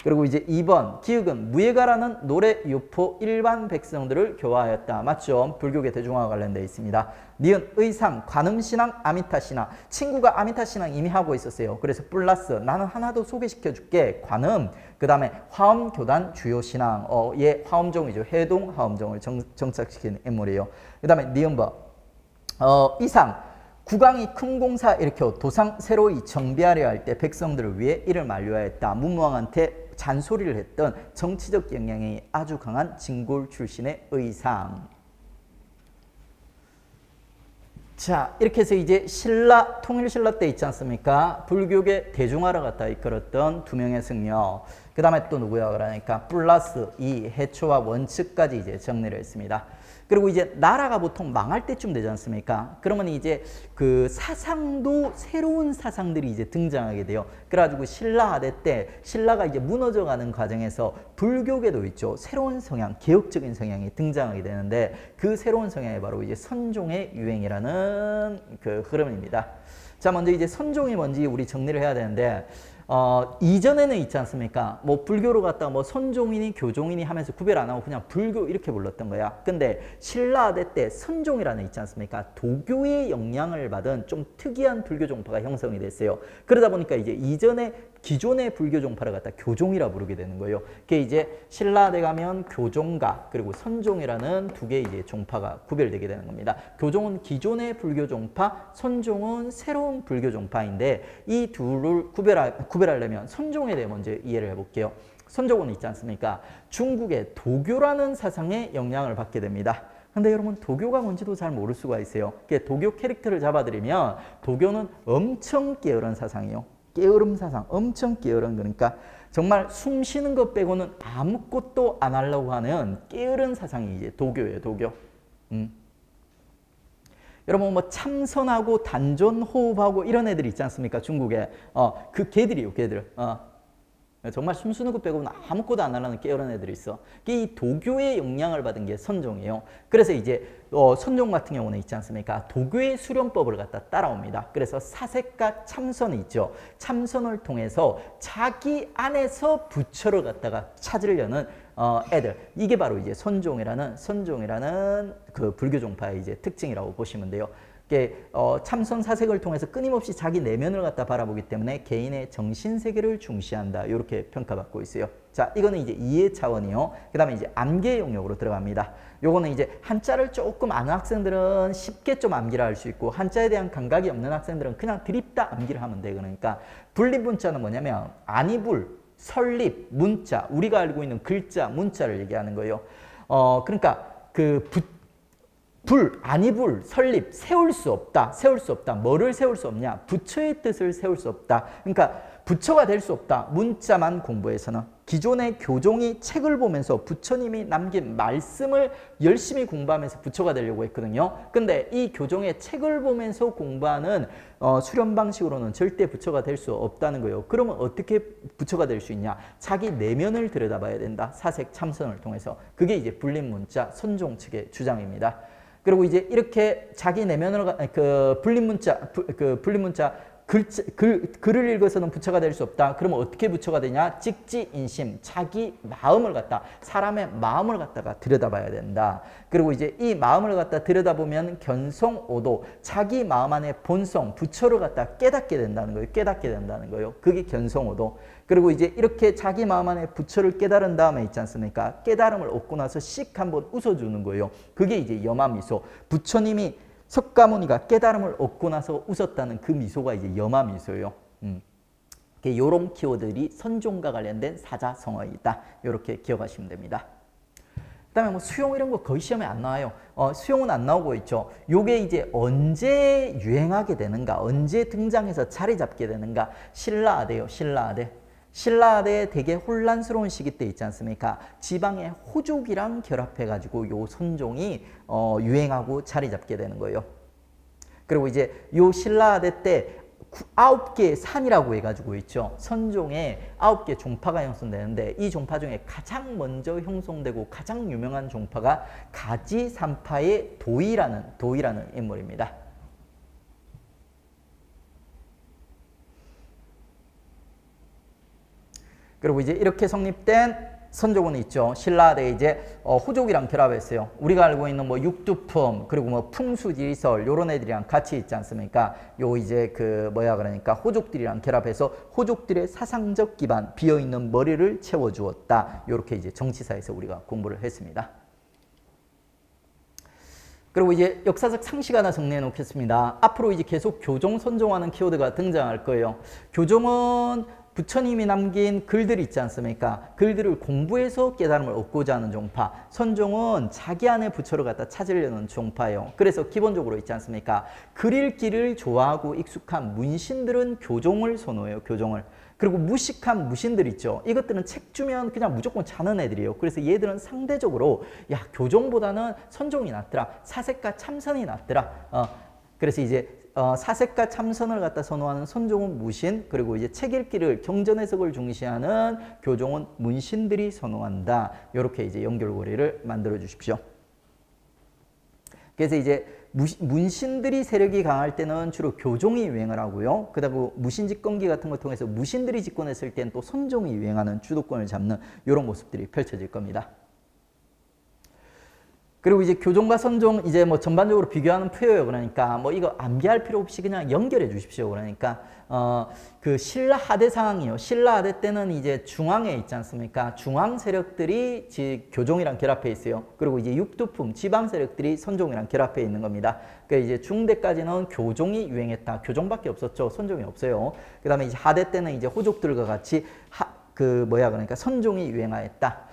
그리고 이제 2번, 기육은 무예가라는 노래 유포 일반 백성들을 교화하였다. 맞죠? 불교계 대중화와 관련되어 있습니다. 니은, 의상, 관음신앙, 아미타신앙. 친구가 아미타신앙 이미 하고 있었어요. 그래서 플러스 나는 하나 더 소개시켜 줄게. 관음, 그 다음에 화엄교단 주요신앙. 얘 화엄종이죠. 해동 화엄종을 정착시키는 인물이에요. 그 다음에 니은버, 이상. 국왕이 큰 공사 일으켜 도상 새로이 정비하려 할 때 백성들을 위해 이를 만류하였다. 문무왕한테 잔소리를 했던 정치적 영향이 아주 강한 진골 출신의 의상. 자, 이렇게 해서 이제 신라, 통일신라 때 있지 않습니까? 불교계 대중화를 갖다 이끌었던 2명의 승려. 그 다음에 또 누구야? 그러니까 플러스 이 해초와 원칙까지 이제 정리를 했습니다. 그리고 이제 나라가 보통 망할 때쯤 되지 않습니까? 그러면 이제 그 사상도 새로운 사상들이 이제 등장하게 돼요. 그래가지고 신라하대 때 신라가 이제 무너져가는 과정에서 불교계도 있죠. 새로운 성향, 개혁적인 성향이 등장하게 되는데 그 새로운 성향이 바로 이제 선종의 유행이라는 그 흐름입니다. 자, 먼저 이제 선종이 뭔지 우리 정리를 해야 되는데 이전에는 있지 않습니까? 뭐 불교로 갔다가 뭐 선종이니 교종이니 하면서 구별 안 하고 그냥 불교 이렇게 불렀던 거야. 근데 신라아대 때 선종이라는 있지 않습니까? 도교의 영향을 받은 좀 특이한 불교 종파가 형성이 됐어요. 그러다 보니까 이제 이전에 기존의 불교 종파를 갖다 교종이라 부르게 되는 거예요. 그게 이제 신라대 가면 교종가 그리고 선종이라는 두 개의 이제 종파가 구별되게 되는 겁니다. 교종은 기존의 불교 종파, 선종은 새로운 불교 종파인데 이 둘을 구별하려면 선종에 대해 먼저 이해를 해볼게요. 선종은 있지 않습니까? 중국의 도교라는 사상에 영향을 받게 됩니다. 근데 여러분 도교가 뭔지도 잘 모를 수가 있어요. 도교 캐릭터를 잡아드리면 도교는 엄청 게으른 사상이에요. 게으름 사상, 엄청 게으른 거니까 정말 숨 쉬는 것 빼고는 아무것도 안 하려고 하는 게으른 사상이 이제 도교예요, 도교. 여러분 뭐 참선하고 단전 호흡하고 이런 애들 있지 않습니까? 중국에 그 개들이요, 개들. 정말 숨 쉬는 것 빼고는 아무것도 안 하려는 게으른 애들이 있어. 이 도교의 영향을 받은 게 선종이에요. 그래서 이제 선종 같은 경우는 있지 않습니까? 도교의 수련법을 갖다 따라옵니다. 그래서 사색과 참선이 있죠. 참선을 통해서 자기 안에서 부처를 갖다가 찾으려는 애들. 이게 바로 이제 선종이라는 그 불교 종파의 이제 특징이라고 보시면 돼요. 참선 사색을 통해서 끊임없이 자기 내면을 갖다 바라보기 때문에 개인의 정신 세계를 중시한다. 이렇게 평가받고 있어요. 자, 이거는 이제 이해 차원이요. 그다음에 이제 암기의 영역으로 들어갑니다. 요거는 이제 한자를 조금 아는 학생들은 쉽게 좀 암기를 할 수 있고 한자에 대한 감각이 없는 학생들은 그냥 드립다 암기를 하면 돼. 그러니까 분립 문자는 뭐냐면 아니불, 설립, 문자, 우리가 알고 있는 글자, 문자를 얘기하는 거예요. 그러니까 아니불, 설립, 세울 수 없다. 뭐를 세울 수 없냐? 부처의 뜻을 세울 수 없다. 그러니까 부처가 될 수 없다. 문자만 공부해서는. 기존의 교종이 책을 보면서 부처님이 남긴 말씀을 열심히 공부하면서 부처가 되려고 했거든요. 근데 이 교종의 책을 보면서 공부하는 수련 방식으로는 절대 부처가 될 수 없다는 거예요. 그러면 어떻게 부처가 될 수 있냐? 자기 내면을 들여다봐야 된다. 사색 참선을 통해서. 그게 이제 불립문자 선종 측의 주장입니다. 그리고 이제 이렇게 자기 내면을 불립문자 글을 읽어서는 부처가 될 수 없다. 그러면 어떻게 부처가 되냐? 직지인심, 자기 마음을 갖다, 사람의 마음을 갖다가 들여다봐야 된다. 그리고 이제 이 마음을 갖다 들여다보면 견성오도, 자기 마음 안에 본성, 부처를 갖다 깨닫게 된다는 거예요. 그게 견성오도. 그리고 이제 이렇게 자기 마음 안에 부처를 깨달은 다음에 있지 않습니까? 깨달음을 얻고 나서 씩 한번 웃어주는 거예요. 그게 이제 염화미소. 부처님이 석가모니가 깨달음을 얻고 나서 웃었다는 그 미소가 이제 염화미소예요. 이런 키워드들이 선종과 관련된 사자성어이다. 이렇게 기억하시면 됩니다. 그다음에 뭐 수용 이런 거 거의 시험에 안 나와요. 수용은 안 나오고 있죠. 요게 이제 언제 유행하게 되는가, 언제 등장해서 자리 잡게 되는가. 신라아대요, 신라아대. 신라아대 되게 혼란스러운 시기 때 있지 않습니까? 지방의 호족이랑 결합해가지고 요 선종이 유행하고 자리 잡게 되는 거예요. 그리고 이제 요 신라아대 때 9개의 산이라고 해가지고 있죠. 선종에 9개 종파가 형성되는데 이 종파 중에 가장 먼저 형성되고 가장 유명한 종파가 가지산파의 도이라는 인물입니다. 그리고 이제 이렇게 성립된 선종은 있죠. 신라아대 이제 호족이랑 결합했어요. 우리가 알고 있는 뭐 육두품 그리고 뭐 풍수지설 요런 애들이랑 같이 있지 않습니까? 요 이제 그러니까 호족들이랑 결합해서 호족들의 사상적 기반, 비어 있는 머리를 채워 주었다. 요렇게 이제 정치사에서 우리가 공부를 했습니다. 그리고 이제 역사적 상식 하나 정리해 놓겠습니다. 앞으로 이제 계속 교종 선종하는 키워드가 등장할 거예요. 교종은 부처님이 남긴 글들 있지 않습니까? 글들을 공부해서 깨달음을 얻고자 하는 종파. 선종은 자기 안에 부처를 갖다 찾으려는 종파예요. 그래서 기본적으로 있지 않습니까? 글 읽기를 좋아하고 익숙한 문신들은 교종을 선호해요. 교종을. 그리고 무식한 무신들 있죠. 이것들은 책 주면 그냥 무조건 자는 애들이에요. 그래서 얘들은 상대적으로 교종보다는 선종이 낫더라. 사색과 참선이 낫더라. 그래서 이제 사색과 참선을 갖다 선호하는 선종은 무신, 그리고 이제 책 읽기를 경전 해석을 중시하는 교종은 문신들이 선호한다. 이렇게 이제 연결고리를 만들어 주십시오. 그래서 이제 문신들이 세력이 강할 때는 주로 교종이 유행을 하고요. 그다음에 무신집권기 같은 걸 통해서 무신들이 집권했을 때는 또 선종이 유행하는 주도권을 잡는 이런 모습들이 펼쳐질 겁니다. 그리고 이제 교종과 선종 이제 뭐 전반적으로 비교하는 표예요. 그러니까 뭐 이거 암기할 필요 없이 그냥 연결해 주십시오. 그러니까 그 신라 하대 상황이요. 신라 하대 때는 이제 중앙에 있지 않습니까? 중앙 세력들이 교종이랑 결합해 있어요. 그리고 이제 육두품 지방 세력들이 선종이랑 결합해 있는 겁니다. 그러니까 이제 중대까지는 교종이 유행했다. 교종밖에 없었죠. 선종이 없어요. 그다음에 이제 하대 때는 이제 호족들과 같이 그러니까 선종이 유행하였다.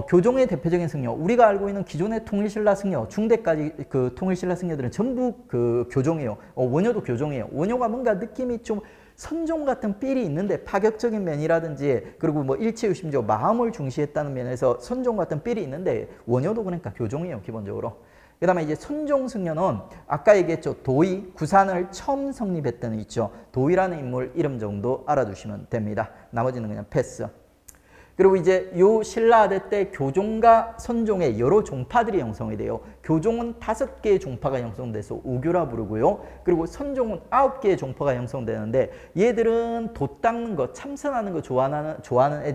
교종의 대표적인 승려, 우리가 알고 있는 기존의 통일신라 승려, 중대까지 그 통일신라 승려들은 전부 그 교종이에요. 원효도 교종이에요. 원효가 뭔가 느낌이 좀 선종 같은 삘이 있는데 파격적인 면이라든지 그리고 뭐 일체유심조 마음을 중시했다는 면에서 선종 같은 삘이 있는데 원효도 그러니까 교종이에요. 기본적으로. 그 다음에 이제 선종 승려는 아까 얘기했죠. 도의, 구산을 처음 성립했던 있죠. 도의라는 인물 이름 정도 알아두시면 됩니다. 나머지는 그냥 패스. 그리고 이제 요 신라하대 때 교종과 선종의 여러 종파들이 형성이 돼요. 교종은 5개의 종파가 형성돼서 오교라 부르고요. 그리고 선종은 9개의 종파가 형성되는데 얘들은 돛 닦는 거, 참선하는 거 좋아하는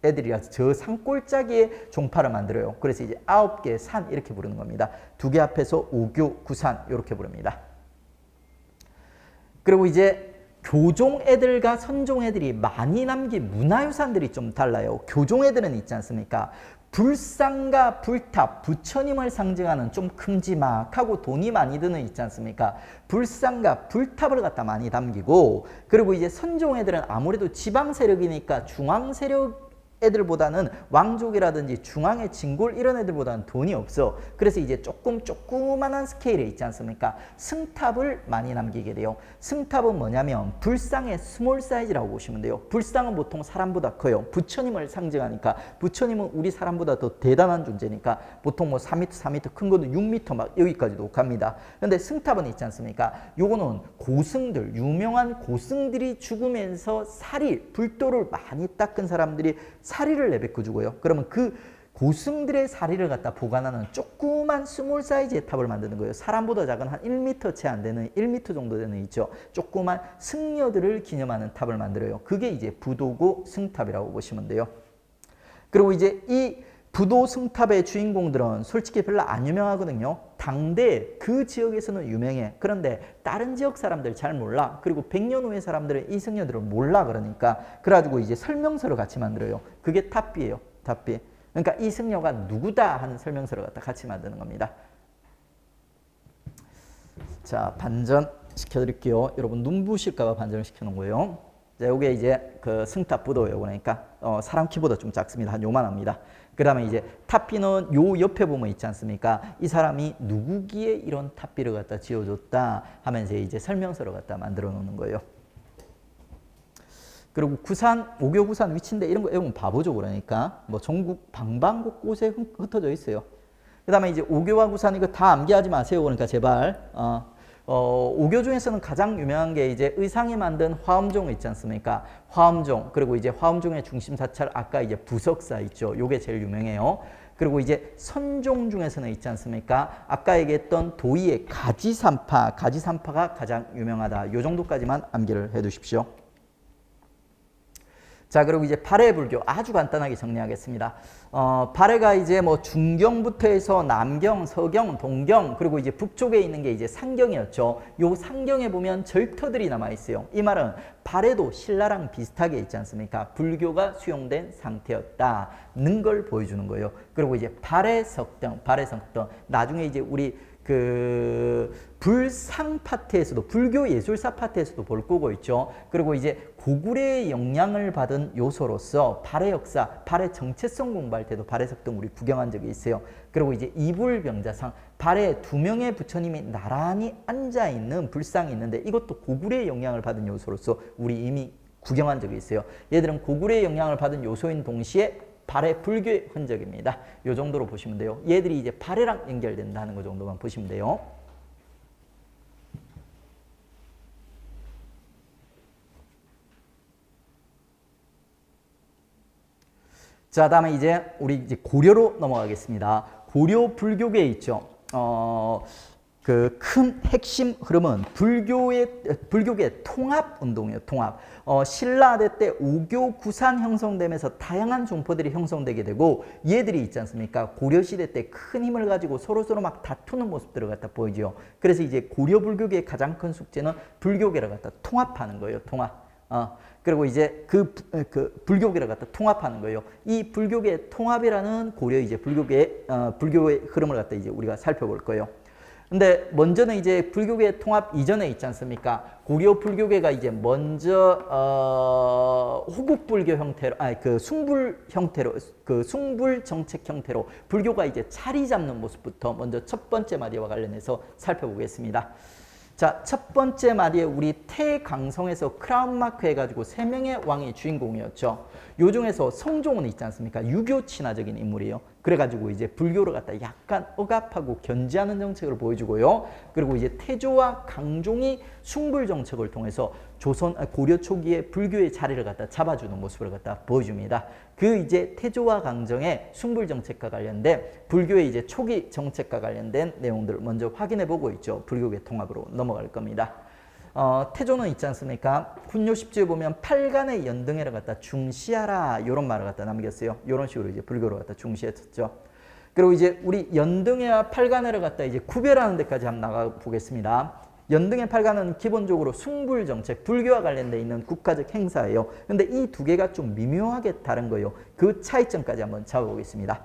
애들이라서 저 산골짜기에 종파를 만들어요. 그래서 이제 9개의 산 이렇게 부르는 겁니다. 2개 합해서 오교, 구산 이렇게 부릅니다. 그리고 이제 교종 애들과 선종 애들이 많이 남긴 문화유산들이 좀 달라요. 교종 애들은 있지 않습니까? 불상과 불탑, 부처님을 상징하는 좀 큼지막하고 돈이 많이 드는 있지 않습니까? 불상과 불탑을 갖다 많이 남기고, 그리고 이제 선종 애들은 아무래도 지방 세력이니까 중앙 세력 애들보다는 왕족이라든지 중앙의 진골 이런 애들보다는 돈이 없어. 그래서 이제 조그만한 스케일에 있지 않습니까? 승탑을 많이 남기게 돼요. 승탑은 뭐냐면 불상의 스몰 사이즈라고 보시면 돼요. 불상은 보통 사람보다 커요. 부처님을 상징하니까 부처님은 우리 사람보다 더 대단한 존재니까 보통 뭐 4m 큰 거는 6m 막 여기까지도 갑니다. 근데 승탑은 있지 않습니까? 요거는 고승들, 유명한 고승들이 죽으면서 불도를 많이 닦은 사람들이 사리를 내뱉고 주고요. 그러면 그 고승들의 사리를 갖다 보관하는 조그만 스몰 사이즈의 탑을 만드는 거예요. 사람보다 작은 한 1m 채 안 되는 1m 정도 되는 있죠. 조그만 승려들을 기념하는 탑을 만들어요. 그게 이제 부도고 승탑이라고 보시면 돼요. 그리고 이제 이 부도 승탑의 주인공들은 솔직히 별로 안 유명하거든요. 당대 그 지역에서는 유명해. 그런데 다른 지역 사람들 잘 몰라. 그리고 100년 후의 사람들은 이 승려들을 몰라. 그러니까 그래가지고 이제 설명서를 같이 만들어요. 그게 탑비예요. 탑비. 그러니까 이 승려가 누구다 하는 설명서를 갖다 같이 만드는 겁니다. 자, 반전 시켜드릴게요. 여러분 눈부실까봐 반전을 시켜놓은 거예요. 자, 요게 이제 그 승탑 부도예요. 그러니까 사람 키보다 좀 작습니다. 한 요만합니다. 그 다음에 이제 탑비는 요 옆에 보면 있지 않습니까? 이 사람이 누구기에 이런 탑비를 갖다 지어줬다 하면서 이제 설명서를 갖다 만들어 놓는 거예요. 그리고 구산, 오교 구산 위치인데 이런 거 외우면 바보죠. 그러니까 뭐 전국 방방곳곳에 흩어져 있어요. 그 다음에 이제 오교와 구산 이거 다 암기하지 마세요. 그러니까 제발. 오교 중에서는 가장 유명한 게 이제 의상이 만든 화엄종 있지 않습니까? 화엄종, 그리고 이제 화엄종의 중심 사찰 아까 이제 부석사 있죠. 요게 제일 유명해요. 그리고 이제 선종 중에서는 있지 않습니까? 아까 얘기했던 도의의 가지산파가 가장 유명하다. 요 정도까지만 암기를 해 두십시오. 자, 그리고 이제 발해불교 아주 간단하게 정리하겠습니다. 발해가 이제 뭐 중경부터 해서 남경, 서경, 동경, 그리고 이제 북쪽에 있는 게 이제 상경이었죠. 요 상경에 보면 절터들이 남아 있어요. 이 말은 발해도 신라랑 비슷하게 있지 않습니까? 불교가 수용된 상태였다는 걸 보여주는 거예요. 그리고 이제 발해석등, 나중에 이제 우리 그 불상 파트에서도 불교 예술사 파트에서도 볼 거고 있죠. 그리고 이제 고구려의 영향을 받은 요소로서 발해 역사, 발해 정체성 공부할 때도 발해석등 우리 구경한 적이 있어요. 그리고 이제 이불병자상, 발해 2명의 부처님이 나란히 앉아 있는 불상이 있는데 이것도 고구려의 영향을 받은 요소로서 우리 이미 구경한 적이 있어요. 얘들은 고구려의 영향을 받은 요소인 동시에 발해 불교의 흔적입니다. 이 정도로 보시면 돼요. 얘들이 이제 발해랑 연결된다는 거 정도만 보시면 돼요. 자, 다음에 이제 우리 이제 고려로 넘어가겠습니다. 고려 불교계에 있죠. 그 큰 핵심 흐름은 불교계 통합 운동이에요. 통합. 신라대 때 오교 구산 형성되면서 다양한 종파들이 형성되게 되고 얘들이 있지 않습니까? 고려시대 때 큰 힘을 가지고 서로서로 막 다투는 모습들을 갖다 보이죠. 그래서 이제 고려 불교계의 가장 큰 숙제는 불교계를 갖다 통합하는 거예요. 통합. 그리고 이제 그 불교계를 갖다 통합하는 거예요. 이 불교계 통합이라는 고려 이제 불교의 흐름을 갖다 이제 우리가 살펴볼 거예요. 근데 먼저는 이제 불교계 통합 이전에 있지 않습니까? 고려 불교계가 이제 먼저 호국불교 형태로, 숭불 형태로, 숭불 정책 형태로 불교가 이제 자리 잡는 모습부터 먼저 첫 번째 마디와 관련해서 살펴보겠습니다. 자, 첫 번째 마디에 우리 태강성에서 크라운 마크 해가지고 3명의 왕이 주인공이었죠. 요 중에서 성종은 있지 않습니까? 유교 친화적인 인물이에요. 그래가지고 이제 불교를 갖다 약간 억압하고 견제하는 정책을 보여주고요. 그리고 이제 태조와 강종이 숭불 정책을 통해서 고려 초기에 불교의 자리를 갖다 잡아주는 모습을 갖다 보여줍니다. 그 이제 태조와 강정의 숭불 정책과 관련된 불교의 이제 초기 정책과 관련된 내용들을 먼저 확인해 보고 있죠. 불교계 통합으로 넘어갈 겁니다. 태조는 있지 않습니까? 훈요 10주에 보면 팔간의 연등회를 갖다 중시하라 이런 말을 갖다 남겼어요. 이런 식으로 이제 불교를 갖다 중시했었죠. 그리고 이제 우리 연등회와 팔간회를 갖다 이제 구별하는 데까지 한번 나가 보겠습니다. 연등회 팔간은 기본적으로 숭불 정책, 불교와 관련돼 있는 국가적 행사예요. 근데 이 두 개가 좀 미묘하게 다른 거예요. 그 차이점까지 한번 잡아보겠습니다.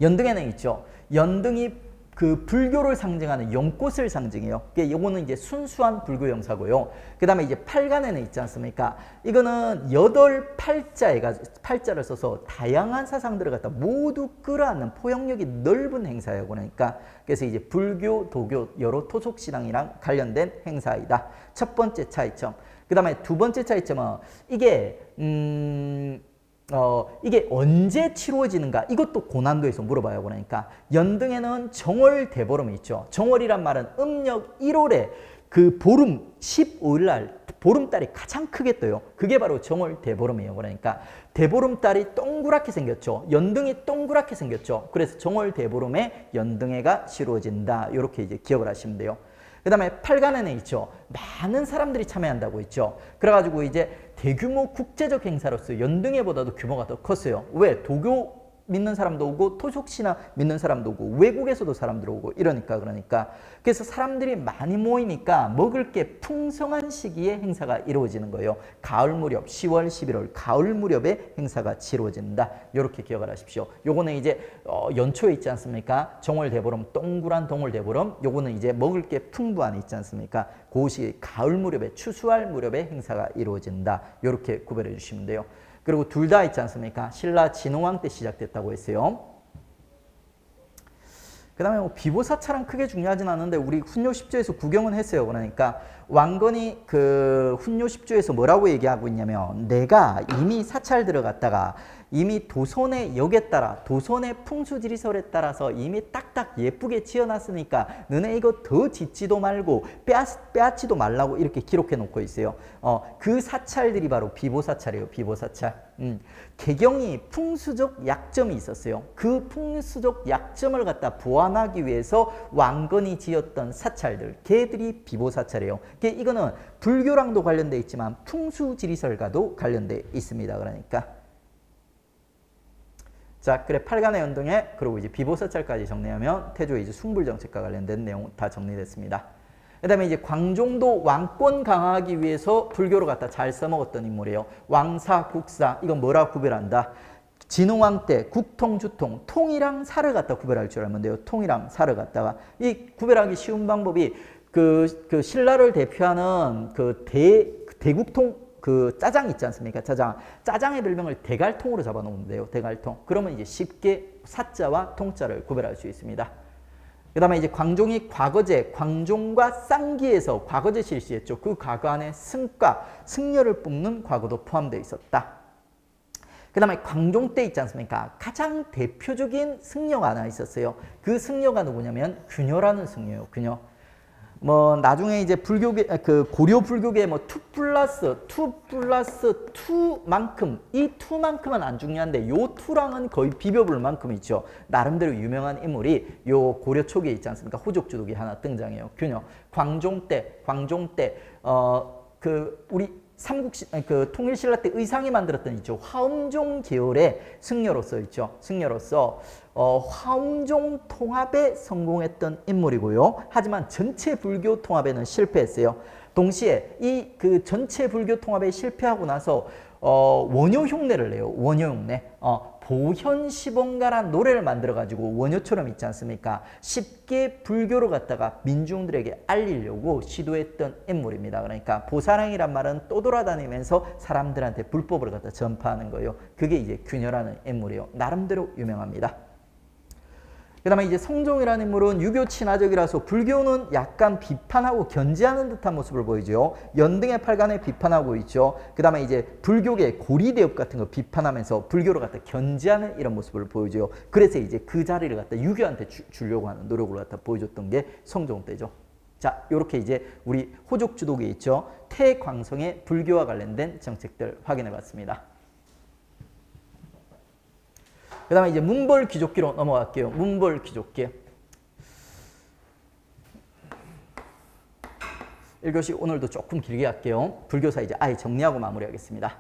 연등회는 있죠. 연등이 그 불교를 상징하는 연꽃을 상징해요. 이거는 이제 순수한 불교 영사고요. 그 다음에 이제 팔간에는 있지 않습니까? 이거는 8팔자를 써서 다양한 사상들을 갖다 모두 끌어안는 포용력이 넓은 행사예요. 그러니까 그래서 이제 불교, 도교, 여러 토속 신앙이랑 관련된 행사이다. 첫 번째 차이점. 그 다음에 두 번째 차이점은 이게 언제 치루어지는가? 이것도 고난도에서 물어봐요. 그러니까 연등에는 정월 대보름이 있죠. 정월이란 말은 음력 1월에 그 보름 15일 날 보름달이 가장 크게 떠요. 그게 바로 정월 대보름이에요. 그러니까 대보름달이 동그랗게 생겼죠. 연등이 동그랗게 생겼죠. 그래서 정월 대보름에 연등회가 치루어진다. 이렇게 이제 기억을 하시면 돼요. 그 다음에 팔간에는 있죠. 많은 사람들이 참여한다고 있죠. 그래가지고 이제 대규모 국제적 행사로서 연등회보다도 규모가 더 컸어요. 왜? 도교 믿는 사람도 오고 토속신화 믿는 사람도 오고 외국에서도 사람들 오고 이러니까 그래서 사람들이 많이 모이니까 먹을 게 풍성한 시기에 행사가 이루어지는 거예요. 가을 무렵 10월 11월 가을 무렵에 행사가 치러진다. 이렇게 기억을 하십시오. 요거는 이제 연초에 있지 않습니까? 정월 대보름 동그란 동월 대보름 요거는 이제 먹을 게 풍부한 있지 않습니까? 그 시기 가을 무렵에 추수할 무렵에 행사가 이루어진다. 이렇게 구별해 주시면 돼요. 그리고 둘 다 있지 않습니까? 신라 진흥왕 때 시작됐다고 했어요. 그 다음에 뭐 비보사찰은 크게 중요하진 않은데 우리 훈요 10조에서 구경은 했어요. 그러니까 왕건이 그 훈요 10조에서 뭐라고 얘기하고 있냐면 내가 이미 사찰 들어갔다가 이미 도선의 역에 따라 도선의 풍수지리설에 따라서 이미 딱딱 예쁘게 지어놨으니까 너네 이거 더 짓지도 말고 빼앗지도 말라고 이렇게 기록해 놓고 있어요. 그 사찰들이 바로 비보사찰이에요. 비보사찰. 개경이 풍수적 약점이 있었어요. 그 풍수적 약점을 갖다 보완하기 위해서 왕건이 지었던 사찰들, 걔들이 비보사찰이에요. 이거는 불교랑도 관련돼 있지만 풍수지리설과도 관련돼 있습니다. 그러니까 자, 그래 팔간의 연등회 그리고 이제 비보사찰까지 정리하면 태조의 이제 숭불정책과 관련된 내용 다 정리됐습니다. 그다음에 이제 광종도 왕권 강화하기 위해서 불교를 갖다 잘 써먹었던 인물이에요. 왕사, 국사 이건 뭐라 구별한다? 진흥왕 때 국통, 주통, 통이랑 사를 갖다 구별할 줄 알면 돼요. 통이랑 사를 갖다가 이 구별하기 쉬운 방법이 그 신라를 대표하는 그 대국통 그 짜장 있지 않습니까? 짜장의 별명을 대갈통으로 잡아놓으면 돼요. 대갈통. 그러면 이제 쉽게 사자와 통자를 구별할 수 있습니다. 그 다음에 이제 광종이 과거제, 광종과 쌍기에서 과거제 실시했죠. 그 과거 안에 승려를 뽑는 과거도 포함되어 있었다. 그 다음에 광종 때 있지 않습니까? 가장 대표적인 승려가 하나 있었어요. 그 승려가 누구냐면 규녀라는 승려예요. 규녀. 뭐 나중에 이제 불교계 그 고려 불교계 뭐 2+2+2만큼 이 2만큼은 안 중요한데 요 2랑은 거의 비벼볼 만큼 있죠. 나름대로 유명한 인물이 요 고려 초기에 있지 않습니까? 호족주독이 하나 등장해요. 균형. 광종 때 그 우리 삼국시 그 통일신라 때 의상이 만들었던 있죠. 화엄종 계열의 승려로서 있죠. 승려로서 화엄종 통합에 성공했던 인물이고요. 하지만 전체 불교 통합에는 실패했어요. 동시에 이 그 전체 불교 통합에 실패하고 나서 원효 흉내를 내요. 원효 흉내. 보현시봉가란 노래를 만들어가지고 원효처럼 있지 않습니까? 쉽게 불교를 갖다가 민중들에게 알리려고 시도했던 인물입니다. 그러니까 보사랑이란 말은 또 돌아다니면서 사람들한테 불법을 갖다 전파하는 거예요. 그게 이제 균열하는 인물이에요. 나름대로 유명합니다. 그 다음에 이제 성종이라는 인물은 유교 친화적이라서 불교는 약간 비판하고 견제하는 듯한 모습을 보이죠. 연등의 팔간에 비판하고 있죠. 그 다음에 이제 불교계 고리대업 같은 거 비판하면서 불교를 갖다 견제하는 이런 모습을 보여줘요. 그래서 이제 그 자리를 갖다 유교한테 주려고 하는 노력을 갖다 보여줬던 게 성종 때죠. 자, 이렇게 이제 우리 호족주독에 있죠. 태광성의 불교와 관련된 정책들 확인해 봤습니다. 그 다음에 이제 문벌귀족기로 넘어갈게요. 문벌귀족기. 1교시 오늘도 조금 길게 할게요. 불교사 이제 아예 정리하고 마무리하겠습니다.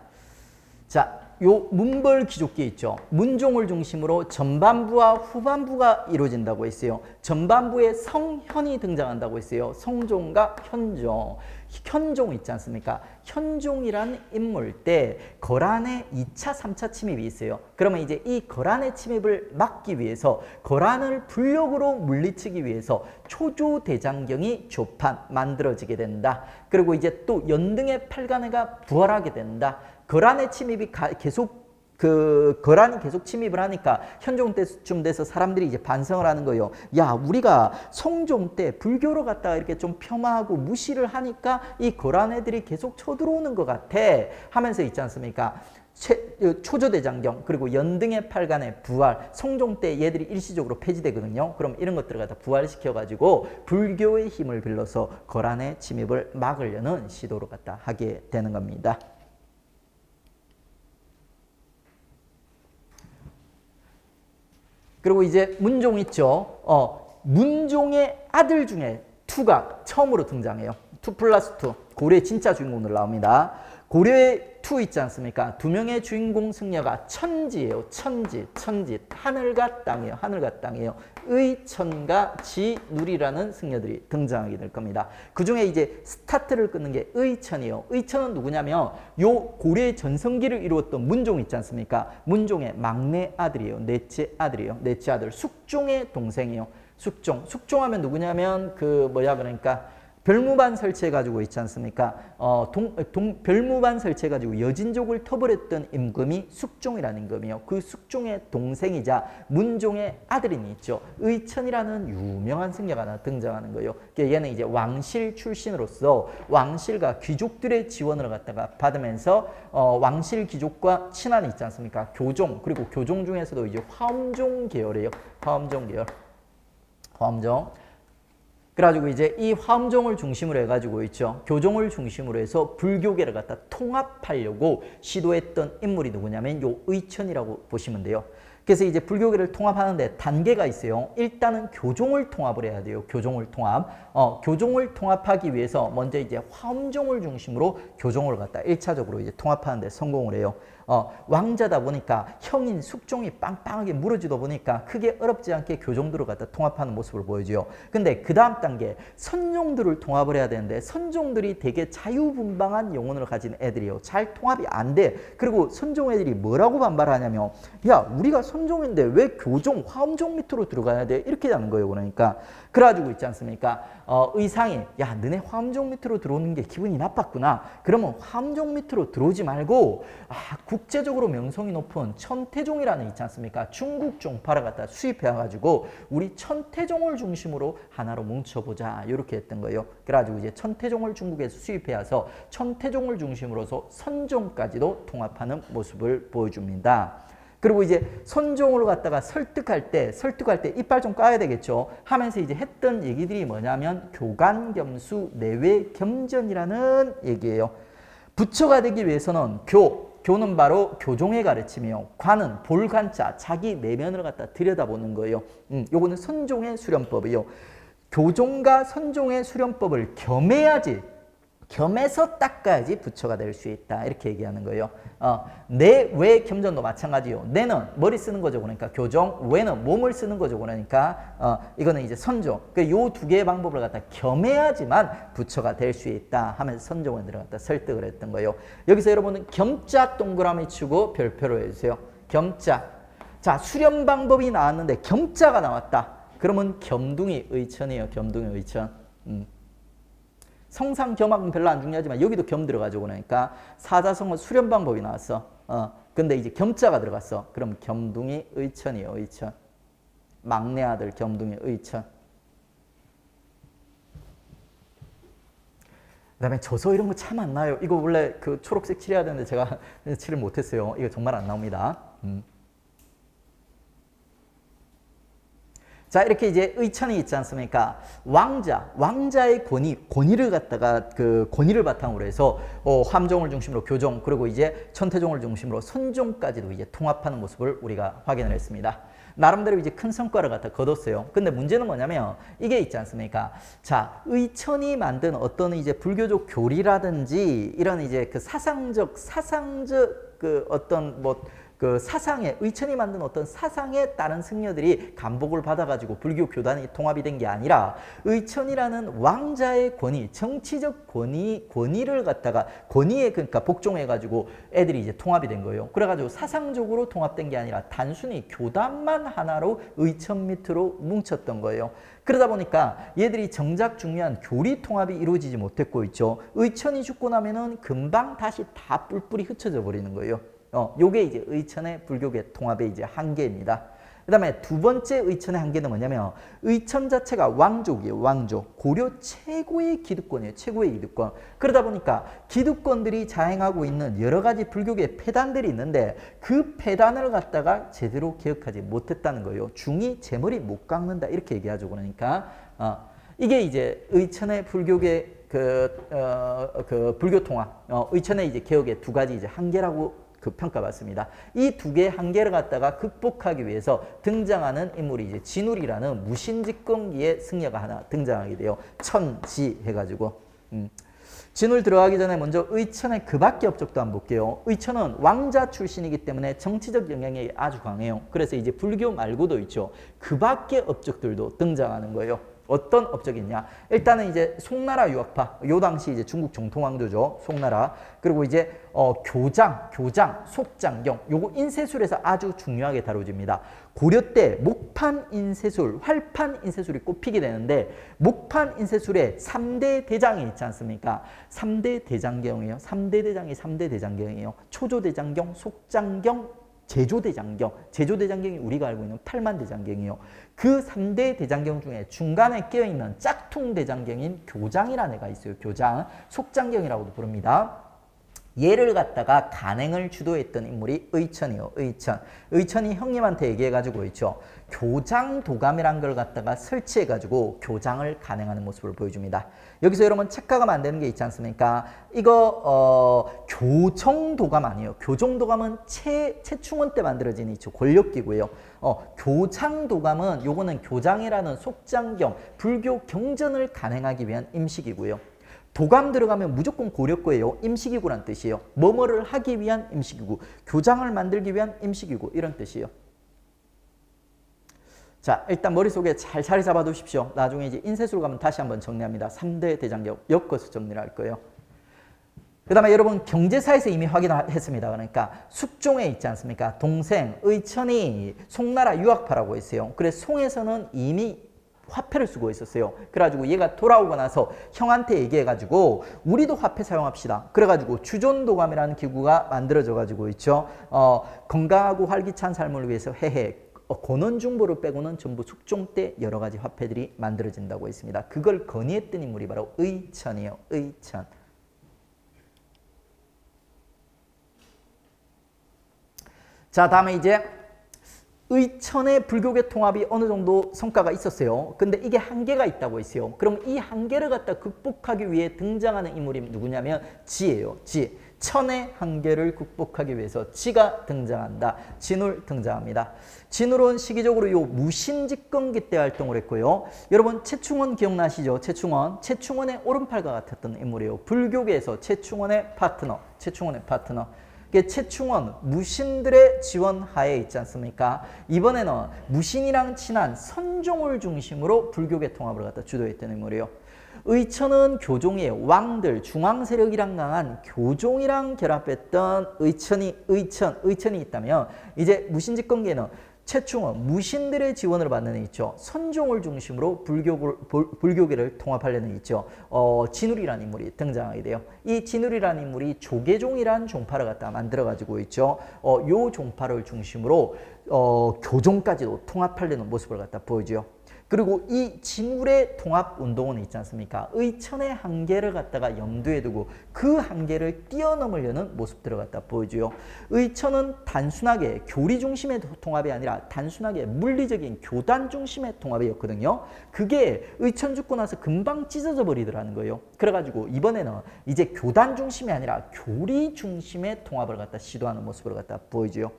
자, 요 문벌귀족기 있죠. 문종을 중심으로 전반부와 후반부가 이루어진다고 했어요. 전반부에 성현이 등장한다고 했어요. 성종과 현종. 현종 있지 않습니까? 현종이란 인물 때 거란의 2차, 3차 침입이 있어요. 그러면 이제 이 거란의 침입을 막기 위해서 거란을 불력으로 물리치기 위해서 초조대장경이 조판 만들어지게 된다. 그리고 이제 또 연등의 팔간회가 부활하게 된다. 거란의 침입이 계속 거란이 계속 침입을 하니까 현종 때쯤 돼서 사람들이 이제 반성을 하는 거예요. 야, 우리가 성종 때 불교로 갖다가 이렇게 좀 폄하하고 무시를 하니까 이 거란 애들이 계속 쳐들어오는 것 같아 하면서 있지 않습니까? 초조대장경 그리고 연등의 팔간의 부활, 성종 때 얘들이 일시적으로 폐지되거든요. 그럼 이런 것들을 갖다 부활시켜가지고 불교의 힘을 빌려서 거란의 침입을 막으려는 시도를 갖다 하게 되는 겁니다. 그리고 이제 문종 있죠. 문종의 아들 중에 투가 처음으로 등장해요. 2+2. 고려의 진짜 주인공들 나옵니다. 고려의 투 있지 않습니까? 두 명의 주인공 승려가 천지예요. 천지. 하늘과 땅이에요. 하늘과 땅이에요. 의천과 지누리라는 승려들이 등장하게 될 겁니다. 그 중에 이제 스타트를 끊는 게 의천이에요. 의천은 누구냐면 요 고려의 전성기를 이루었던 문종 있지 않습니까? 문종의 막내 아들이에요. 넷째 아들이에요. 넷째 아들. 숙종의 동생이에요. 숙종하면 누구냐면 그러니까 별무반 설치해가지고 있지 않습니까? 별무반 설치해가지고 여진족을 터벌했던 임금이 숙종이라는 임금이에요. 그 숙종의 동생이자 문종의 아들이 있죠. 의천이라는 유명한 승려가 하나 등장하는 거예요. 얘는 이제 왕실 출신으로서 왕실과 귀족들의 지원을 갖다가 받으면서 왕실 귀족과 친한이 있지 않습니까? 교종, 그리고 교종 중에서도 이제 화엄종 계열이에요. 화엄종 계열. 화엄종. 그래가지고 이제 이 화엄종을 중심으로 해가지고 있죠. 교종을 중심으로 해서 불교계를 갖다 통합하려고 시도했던 인물이 누구냐면 요 의천이라고 보시면 돼요. 그래서 이제 불교계를 통합하는데 단계가 있어요. 일단은 교종을 통합을 해야 돼요. 교종을 통합. 교종을 통합하기 위해서 먼저 이제 화엄종을 중심으로 교종을 갖다 1차적으로 이제 통합하는데 성공을 해요. 왕자다 보니까 형인 숙종이 빵빵하게 물어주다 보니까 크게 어렵지 않게 교종들을 갖다 통합하는 모습을 보여줘요. 근데 그 다음 단계 선종들을 통합을 해야 되는데 선종들이 되게 자유분방한 영혼을 가진 애들이에요. 잘 통합이 안 돼. 그리고 선종 애들이 뭐라고 반발하냐면 야, 우리가 선종인데 왜 교종, 화엄종 밑으로 들어가야 돼? 이렇게 하는 거예요. 그러니까 그래가지고 있지 않습니까? 의상이 야, 너네 화엄종 밑으로 들어오는 게 기분이 나빴구나. 그러면 화엄종 밑으로 들어오지 말고 국제적으로 명성이 높은 천태종이라는 있지 않습니까? 중국 종파를 갖다 수입해가지고 우리 천태종을 중심으로 하나로 뭉쳐보자 이렇게 했던 거예요. 그래가지고 이제 천태종을 중국에서 수입해와서 천태종을 중심으로서 선종까지도 통합하는 모습을 보여줍니다. 그리고 이제 손종으로 갖다가 설득할 때 이빨 좀 까야 되겠죠. 하면서 이제 했던 얘기들이 뭐냐면 교간겸수 내외겸전이라는 얘기예요. 부처가 되기 위해서는 교는 바로 교종의 가르침이요. 관은 볼관자, 자기 내면을 갖다 들여다보는 거예요. 요거는 선종의 수련법이요. 교종과 선종의 수련법을 겸해서 닦아야지 부처가 될 수 있다. 이렇게 얘기하는 거예요. 내, 외 겸전도 마찬가지요. 내는 머리 쓰는 거죠. 그러니까 교종, 외는 몸을 쓰는 거죠. 그러니까 이거는 이제 선종. 요 두 개의 방법을 갖다 겸해야지만 부처가 될 수 있다 하면서 선종을 들어갔다 설득을 했던 거예요. 여기서 여러분은 겸자 동그라미 치고 별표로 해주세요. 겸자. 자, 수련 방법이 나왔는데 겸자가 나왔다. 그러면 겸둥이 의천이에요. 겸둥이 의천. 성상 겸학은 별로 안 중요하지만 여기도 겸 들어가죠. 그러니까 사자성어 수련 방법이 나왔어. 근데 이제 겸자가 들어갔어. 그럼 겸둥이 의천이에요. 의천. 막내 아들 겸둥이 의천. 그다음에 저서 이런 거 참 안 나요. 이거 원래 그 초록색 칠해야 되는데 제가 칠을 못했어요. 이거 정말 안 나옵니다. 자, 이렇게 이제 의천이 있지 않습니까? 왕자의 권위를 갖다가 그 권위를 바탕으로 해서 함종을 중심으로 교종, 그리고 이제 천태종을 중심으로 선종까지도 이제 통합하는 모습을 우리가 확인을 했습니다. 나름대로 이제 큰 성과를 갖다 거뒀어요. 근데 문제는 뭐냐면 이게 있지 않습니까? 자, 의천이 만든 어떤 이제 불교적 교리라든지 이런 이제 그 사상적 그 어떤 그 사상에, 의천이 만든 어떤 사상에 따른 승려들이 감복을 받아가지고 불교 교단이 통합이 된 게 아니라 의천이라는 왕자의 권위, 정치적 권위를 갖다가 권위에 그러니까 복종해가지고 애들이 이제 통합이 된 거예요. 그래가지고 사상적으로 통합된 게 아니라 단순히 교단만 하나로 의천 밑으로 뭉쳤던 거예요. 그러다 보니까 얘들이 정작 중요한 교리 통합이 이루어지지 못했고 있죠. 의천이 죽고 나면은 금방 다시 다 뿔뿔이 흩어져 버리는 거예요. 요게 이제 의천의 불교계 통합의 이제 한계입니다. 그 다음에 두 번째 의천의 한계는 뭐냐면 의천 자체가 왕족이에요. 왕족. 고려 최고의 기득권이에요. 최고의 기득권. 그러다 보니까 기득권들이 자행하고 있는 여러 가지 불교계 폐단들이 있는데 그 폐단을 갖다가 제대로 개혁하지 못했다는 거예요. 중이 제 머리 못 깎는다 이렇게 얘기하죠. 그러니까 이게 이제 의천의 불교계 그 불교 통합, 의천의 이제 개혁의 두 가지 이제 한계라고 평가받습니다. 이 두 개의 한계를 갖다가 극복하기 위해서 등장하는 인물이 이제 진울이라는 무신직공기의 승려가 하나 등장하게 돼요. 천지 해가지고. 진울 들어가기 전에 먼저 의천의 그 밖의 업적도 한번 볼게요. 의천은 왕자 출신이기 때문에 정치적 영향이 아주 강해요. 그래서 이제 불교 말고도 있죠. 그 밖의 업적들도 등장하는 거예요. 어떤 업적이 있냐? 일단은 이제 송나라 유학파, 요 당시 이제 중국 정통왕조죠. 송나라. 그리고 이제 교장, 속장경, 요거 인쇄술에서 아주 중요하게 다뤄집니다. 고려 때 목판 인쇄술, 활판 인쇄술이 꼽히게 되는데 목판 인쇄술에 3대 대장이 있지 않습니까? 3대 대장경이에요. 3대 대장이 3대 대장경이에요. 초조대장경, 속장경, 제조대장경이 우리가 알고 있는 8만 대장경이에요. 그 3대 대장경 중에 중간에 끼어있는 짝퉁 대장경인 교장이라는 애가 있어요. 교장, 속장경이라고도 부릅니다. 얘를 갖다가 간행을 주도했던 인물이 의천이에요. 의천이 형님한테 얘기해가지고 있죠. 교장도감이란 걸 갖다가 설치해가지고 교장을 간행하는 모습을 보여줍니다. 여기서 여러분 착각하면 안 되는 게 있지 않습니까? 이거 교정도감 아니에요. 교정도감은 최충원 때 만들어진 이 권력기구예요. 교장도감은 요거는 교장이라는 속장경, 불교 경전을 간행하기 위한 임시기구예요. 도감 들어가면 무조건 고려 거예요. 임시기구란 뜻이에요. 뭐뭐를 하기 위한 임시기구, 교장을 만들기 위한 임시기구 이런 뜻이에요. 자, 일단 머릿속에 잘 자리 잡아 두십시오. 나중에 이제 인쇄술 가면 다시 한번 정리합니다. 3대 대장경 엮어서 정리를 할 거예요. 그 다음에 여러분 경제사에서 이미 확인했습니다. 그러니까 숙종에 있지 않습니까? 동생 의천이 송나라 유학파라고 했어요. 그래서 송에서는 이미 화폐를 쓰고 있었어요. 그래가지고 얘가 돌아오고 나서 형한테 얘기해가지고 우리도 화폐 사용합시다. 그래가지고 주존도감이라는 기구가 만들어져가지고 있죠. 건강하고 활기찬 삶을 위해서 해해 권원중보를 빼고는 전부 숙종 때 여러 가지 화폐들이 만들어진다고 했습니다. 그걸 건의했던 인물이 바로 의천이에요. 의천. 자, 다음에 이제 의천의 불교계 통합이 어느 정도 성과가 있었어요. 근데 이게 한계가 있다고 했어요. 그럼 이 한계를 갖다 극복하기 위해 등장하는 인물이 누구냐면 지예요. 지. 천의 한계를 극복하기 위해서 지가 등장한다. 진울 등장합니다. 진울은 시기적으로 요 무신집권기 때 활동을 했고요. 여러분 최충원 기억나시죠? 최충원. 최충원의 오른팔과 같았던 인물이에요. 불교계에서 최충원의 파트너. 최충원의 파트너. 최충원 무신들의 지원 하에 있지 않습니까? 이번에는 무신이랑 친한 선종을 중심으로 불교계 통합을 갖다 주도했던 인물이에요. 의천은 교종이에요. 왕들 중앙 세력이랑 강한 교종이랑 결합했던 의천이 있다면 이제 무신집권계는 최충원 무신들의 지원을 받는 애 있죠. 선종을 중심으로 불교계를 통합하려는 애 있죠. 진울이라는 인물이 등장하게 돼요. 이 진울이라는 인물이 조계종이라는 종파를 갖다 만들어 가지고 있죠. 요 종파를 중심으로 교종까지도 통합하려는 모습을 갖다 보여줘요. 그리고 이 진울의 통합운동은 있지 않습니까? 의천의 한계를 갖다가 염두에 두고 그 한계를 뛰어넘으려는 모습들을 갖다 보여줘요. 의천은 단순하게 교리 중심의 통합이 아니라 단순하게 물리적인 교단 중심의 통합이었거든요. 그게 의천 죽고 나서 금방 찢어져 버리더라는 거예요. 그래가지고 이번에는 이제 교단 중심이 아니라 교리 중심의 통합을 갖다 시도하는 모습을 갖다 보여줘요.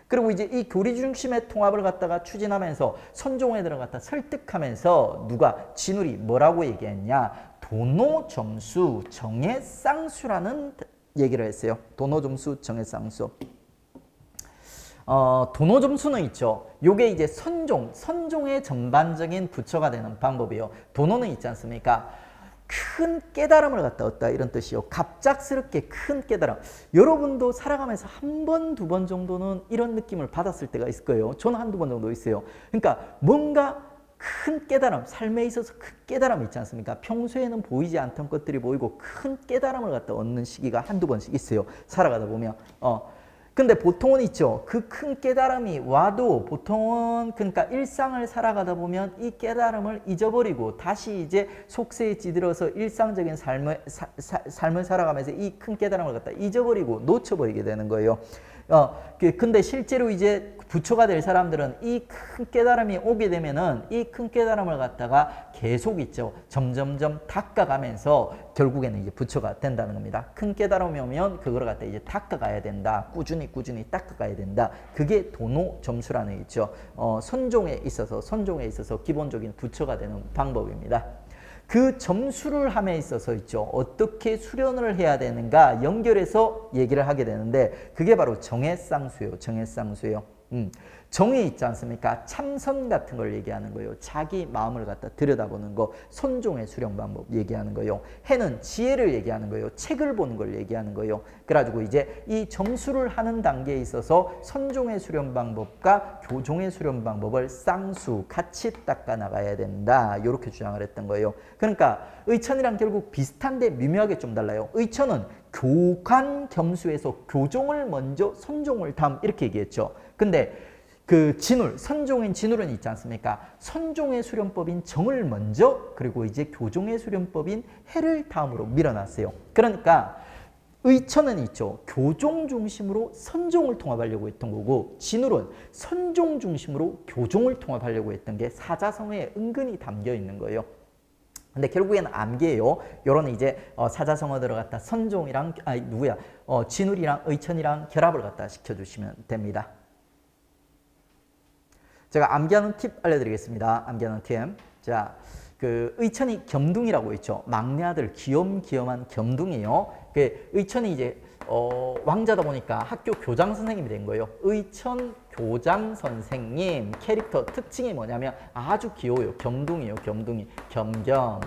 그리고 이제 이 교리 중심의 통합을 갖다가 추진하면서 선종애들을 갖다 설득하면서 누가 진울이 뭐라고 얘기했냐? 도노점수 정해쌍수라는 얘기를 했어요. 도노점수 정해쌍수. 도노점수는 있죠. 요게 이제 선종의 전반적인 부처가 되는 방법이에요. 도노는 있지 않습니까? 큰 깨달음을 갖다 얻다 이런 뜻이요. 갑작스럽게 큰 깨달음. 여러분도 살아가면서 한 번, 두 번 정도는 이런 느낌을 받았을 때가 있을 거예요. 저는 한두 번 정도 있어요. 그러니까 뭔가 큰 깨달음, 삶에 있어서 큰 깨달음이 있지 않습니까? 평소에는 보이지 않던 것들이 보이고 큰 깨달음을 갖다 얻는 시기가 한두 번씩 있어요. 살아가다 보면. 근데 보통은 있죠. 그 큰 깨달음이 와도 보통은 그러니까 일상을 살아가다 보면 이 깨달음을 잊어버리고 다시 이제 속세에 찌들어서 일상적인 삶을 살아가면서 이 큰 깨달음을 갖다 잊어버리고 놓쳐버리게 되는 거예요. 근데 실제로 이제 부처가 될 사람들은 이 큰 깨달음이 오게 되면은 이 큰 깨달음을 갖다가 계속 있죠. 점점점 닦아가면서 결국에는 이제 부처가 된다는 겁니다. 큰 깨달음이 오면 그걸 갖다 이제 닦아가야 된다. 꾸준히 닦아가야 된다. 그게 도노점수라는 게 있죠. 선종에 있어서 기본적인 부처가 되는 방법입니다. 그 점수를 함에 있어서 있죠. 어떻게 수련을 해야 되는가 연결해서 얘기를 하게 되는데 그게 바로 정해쌍수예요. 정이 있지 않습니까? 참선 같은 걸 얘기하는 거예요. 자기 마음을 갖다 들여다보는 거, 선종의 수련 방법 얘기하는 거예요. 해는 지혜를 얘기하는 거예요. 책을 보는 걸 얘기하는 거예요. 그래가지고 이제 이 점수를 하는 단계에 있어서 선종의 수련 방법과 교종의 수련 방법을 쌍수 같이 닦아 나가야 된다. 이렇게 주장을 했던 거예요. 그러니까 의천이랑 결국 비슷한데 미묘하게 좀 달라요. 의천은 교관 겸수에서 교종을 먼저 선종을 다음 이렇게 얘기했죠. 근데 그 진울, 선종인 진울은 있지 않습니까? 선종의 수련법인 정을 먼저 그리고 이제 교종의 수련법인 해를 다음으로 밀어놨어요. 그러니까 의천은 있죠. 교종 중심으로 선종을 통합하려고 했던 거고 진울은 선종 중심으로 교종을 통합하려고 했던 게 사자성어에 은근히 담겨 있는 거예요. 근데 결국에는 암기예요. 요런 이제 사자성어 들어갔다 선종이랑 진울이랑 의천이랑 결합을 갖다 시켜주시면 됩니다. 제가 암기하는 팁 알려드리겠습니다. 암기하는 팁. 자, 그 의천이 겸둥이라고 있죠. 막내 아들 귀염귀염한 겸둥이에요. 그 의천이 이제 왕자다 보니까 학교 교장 선생님이 된 거예요. 의천 교장 선생님 캐릭터 특징이 뭐냐면 아주 귀여워요. 겸둥이에요. 겸둥이. 겸겸.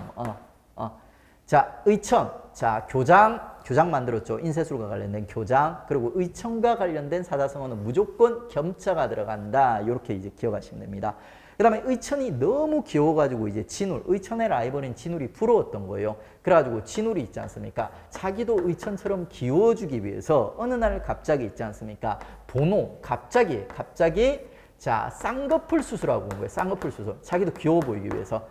자, 의천. 자, 교장 만들었죠. 인쇄술과 관련된 교장. 그리고 의천과 관련된 사자성어는 무조건 겸자가 들어간다. 이렇게 이제 기억하시면 됩니다. 그 다음에 의천이 너무 귀여워가지고 이제 진울, 의천의 라이벌인 진울이 부러웠던 거예요. 그래가지고 진울이 있지 않습니까? 자기도 의천처럼 귀여워주기 위해서 어느 날 갑자기 있지 않습니까? 갑자기 자, 쌍꺼풀 수술하고 온 거예요. 쌍꺼풀 수술. 자기도 귀여워 보이기 위해서.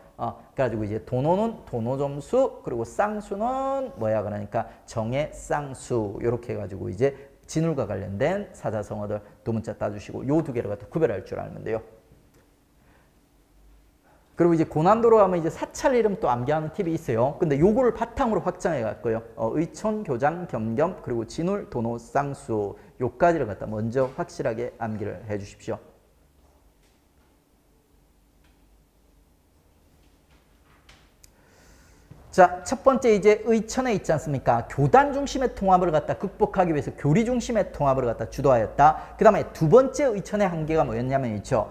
그래가지고 이제 도노는 도노점수, 그리고 쌍수는 뭐야? 그러니까 정해쌍수. 이렇게 해가지고 이제 진울과 관련된 사자성어들 두 문자 따주시고 요 두 개를 갖다 구별할 줄 알면 돼요. 그리고 이제 고난도로 하면 이제 사찰 이름 또 암기하는 팁이 있어요. 근데 요거를 바탕으로 확장해 갈 거예요. 의촌, 교장, 겸겸, 그리고 진울, 도노, 쌍수 요까지를 갖다 먼저 확실하게 암기를 해 주십시오. 자, 첫 번째 이제 의천에 있지 않습니까? 교단 중심의 통합을 갖다 극복하기 위해서 교리 중심의 통합을 갖다 주도하였다. 그 다음에 두 번째 의천의 한계가 뭐였냐면 있죠.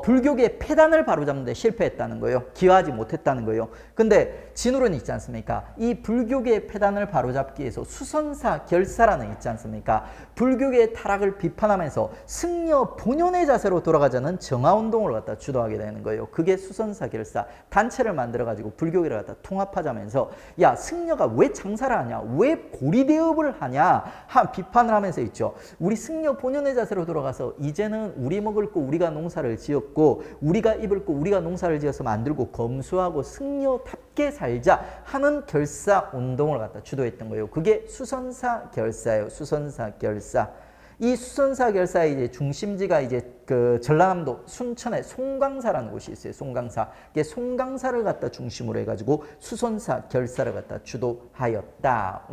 불교계의 폐단을 바로잡는 데 실패했다는 거예요. 기여하지 못했다는 거예요. 근데 진울은 있지 않습니까? 이 불교계의 폐단을 바로잡기 위해서 수선사 결사라는 있지 않습니까? 불교계의 타락을 비판하면서 승려 본연의 자세로 돌아가자는 정화운동을 갖다 주도하게 되는 거예요. 그게 수선사 결사. 단체를 만들어가지고 불교계를 갖다 통합하자면서 야, 승려가 왜 장사를 하냐? 왜 고리대업을 하냐? 비판을 하면서 있죠. 우리 승려 본연의 자세로 돌아가서 이제는 우리 먹을 거 우리가 농사를 지었고 우리가 입을 거 우리가 농사를 지어서 만들고 검소하고 승려답게 살자 하는 결사 운동을 갖다 주도했던 거예요. 그게 수선사 결사예요. 수선사 결사. 이 수선사 결사의 이제 중심지가 이제 그 전라남도 순천의 송강사라는 곳이 있어요. 송강사. 이게 송강사를 갖다 중심으로 해가지고 수선사 결사를 갖다 주도하였다.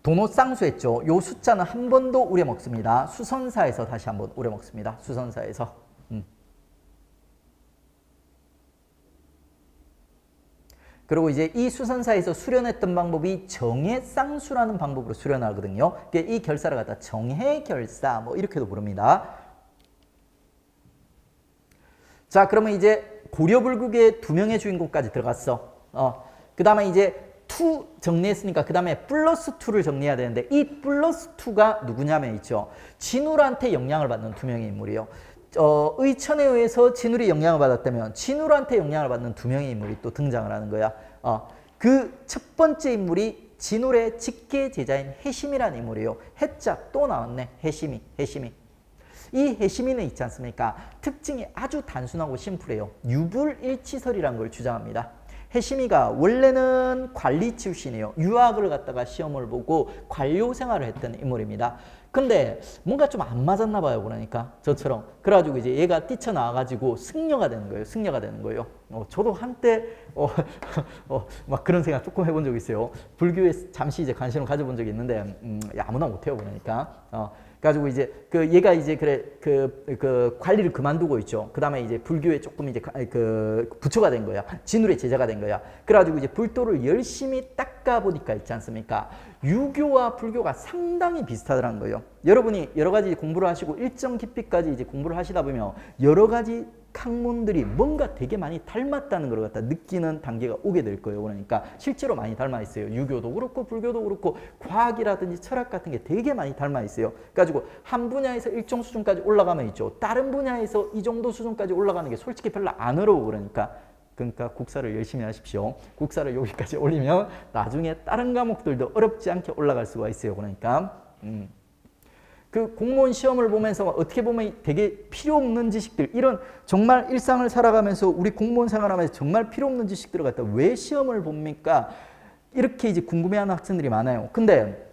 도노쌍수 했죠. 요 숫자는 한 번 더 우려먹습니다. 수선사에서 다시 한번 우려먹습니다. 수선사에서. 그리고 이제 이 수선사에서 수련했던 방법이 정해쌍수라는 방법으로 수련하거든요. 이 결사를 갖다 정해결사 뭐 이렇게도 부릅니다. 자, 그러면 이제 고려불국의 두 명의 주인공까지 들어갔어. 그 다음에 이제 2 정리했으니까 그 다음에 플러스 2를 정리해야 되는데 이 플러스 2가 누구냐면 있죠. 진울한테 영향을 받는 두 명의 인물이요. 의천에 의해서 진울이 영향을 받았다면 진울한테 영향을 받는 두 명의 인물이 또 등장을 하는 거야. 그 첫 번째 인물이 진울의 직계 제자인 해심이라는 인물이에요. 해자 또 나왔네. 해심이. 이 해심이는 있지 않습니까? 특징이 아주 단순하고 심플해요. 유불일치설이라는 걸 주장합니다. 해심이가 원래는 관리 출신이에요. 유학을 갔다가 시험을 보고 관료 생활을 했던 인물입니다. 근데 뭔가 좀 안 맞았나 봐요. 그러니까 저처럼. 그래가지고 이제 얘가 뛰쳐나와가지고 승려가 되는 거예요. 승려가 되는 거예요. 저도 한때 막 그런 생각 조금 해본 적이 있어요. 불교에 잠시 이제 관심을 가져본 적이 있는데 아무나 못해요. 그러니까. 가지고 이제 얘가 이제 그 관리를 그만두고 있죠. 그 다음에 이제 불교에 조금 이제 그 부처가 된 거야. 진울의 제자가 된 거야. 그래가지고 이제 불도를 열심히 닦아 보니까 있지 않습니까? 유교와 불교가 상당히 비슷하더라는 거예요. 여러분이 여러 가지 공부를 하시고 일정 깊이까지 이제 공부를 하시다 보면 여러 가지 학문들이 뭔가 되게 많이 닮았다는 걸 갖다 느끼는 단계가 오게 될 거예요. 그러니까 실제로 많이 닮아 있어요. 유교도 그렇고 불교도 그렇고 과학이라든지 철학 같은 게 되게 많이 닮아 있어요. 가지고 한 분야에서 일정 수준까지 올라가면 있죠. 다른 분야에서 이 정도 수준까지 올라가는 게 솔직히 별로 안 어려워. 그러니까 국사를 열심히 하십시오. 국사를 여기까지 올리면 나중에 다른 과목들도 어렵지 않게 올라갈 수가 있어요. 그러니까 그 공무원 시험을 보면서 어떻게 보면 되게 필요 없는 지식들, 이런 정말 일상을 살아가면서 우리 공무원 생활하면서 정말 필요 없는 지식들을 갖다 왜 시험을 봅니까? 이렇게 이제 궁금해하는 학생들이 많아요. 근데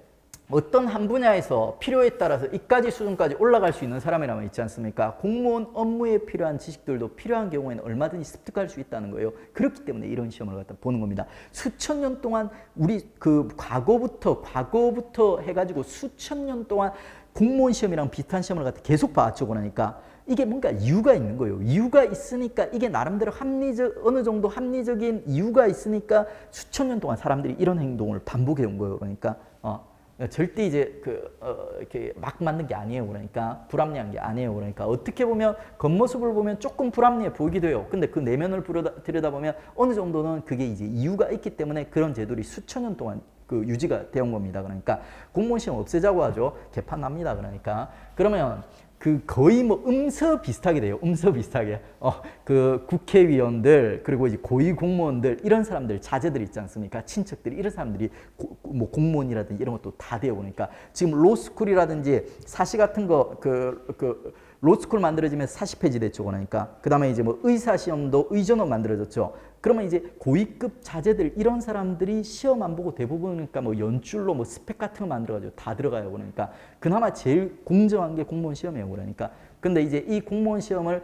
어떤 한 분야에서 필요에 따라서 이까지 수준까지 올라갈 수 있는 사람이라면 있지 않습니까? 공무원 업무에 필요한 지식들도 필요한 경우에는 얼마든지 습득할 수 있다는 거예요. 그렇기 때문에 이런 시험을 갖다 보는 겁니다. 수천 년 동안 우리 그 과거부터 해가지고 수천 년 동안 공무원 시험이랑 비슷한 시험을 갖다 계속 봐왔죠. 그러니까 이게 뭔가 이유가 있는 거예요. 이유가 있으니까 이게 나름대로 어느 정도 합리적인 이유가 있으니까 수천 년 동안 사람들이 이런 행동을 반복해 온 거예요. 그러니까 절대 이제 이렇게 막 맞는 게 아니에요. 그러니까 불합리한 게 아니에요. 그러니까 어떻게 보면 겉모습을 보면 조금 불합리해 보이기도 해요. 근데 그 내면을 들여다보면 어느 정도는 그게 이제 이유가 있기 때문에 그런 제도들이 수천 년 동안 그 유지가 되어 온 겁니다. 그러니까 공무원 시험 없애자고 하죠. 개판 납니다. 그러니까 그러면 그 거의 뭐 음서 비슷하게 돼요. 음서 비슷하게. 그 국회의원들 그리고 이제 고위 공무원들 이런 사람들 자제들 있지 않습니까? 친척들이 이런 사람들이 뭐 공무원이라든지 이런 것도 다 되어 보니까 지금 로스쿨이라든지 사시 같은 거 로스쿨 만들어지면 40페이지 됐죠. 그러니까 그 다음에 이제 뭐 의사 시험도 의전원 만들어졌죠. 그러면 이제 고위급 자제들 이런 사람들이 시험 안 보고 대부분 그러니까 뭐 연출로 뭐 스펙 같은 거 만들어가지고 다 들어가요. 그러니까 그나마 제일 공정한 게 공무원 시험이에요. 그러니까 근데 이제 이 공무원 시험을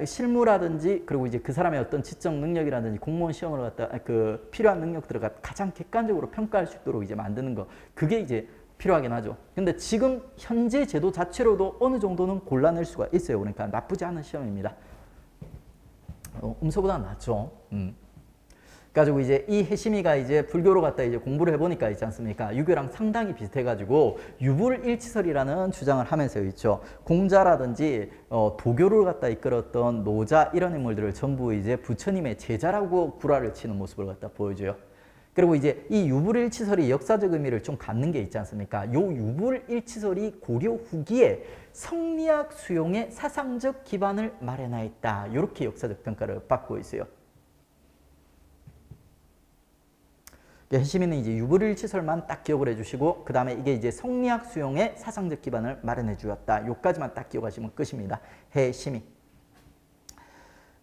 실무라든지 그리고 이제 그 사람의 어떤 지적 능력이라든지 공무원 시험을 갖다 그 필요한 능력들을 가장 객관적으로 평가할 수 있도록 이제 만드는 거 그게 이제 필요하긴 하죠. 근데 지금 현재 제도 자체로도 어느 정도는 골라낼 수가 있어요. 그러니까 나쁘지 않은 시험입니다. 음소보다 낫죠. 가지고 이제 이 해심이가 이제 불교로 갔다 이제 공부를 해보니까 있지 않습니까? 유교랑 상당히 비슷해가지고 유불일치설이라는 주장을 하면서 있죠. 공자라든지 도교를 갖다 이끌었던 노자 이런 인물들을 전부 이제 부처님의 제자라고 구라를 치는 모습을 갖다 보여줘요. 그리고 이제 이 유불일치설이 역사적 의미를 좀 갖는 게 있지 않습니까? 요 유불일치설이 고려 후기에 성리학 수용의 사상적 기반을 마련하였다. 이렇게 역사적 평가를 받고 있어요. 해시미는 이제 유불일치설만 딱 기억을 해주시고 그 다음에 이게 이제 성리학 수용의 사상적 기반을 마련해 주었다. 요까지만 딱 기억하시면 끝입니다. 해시미.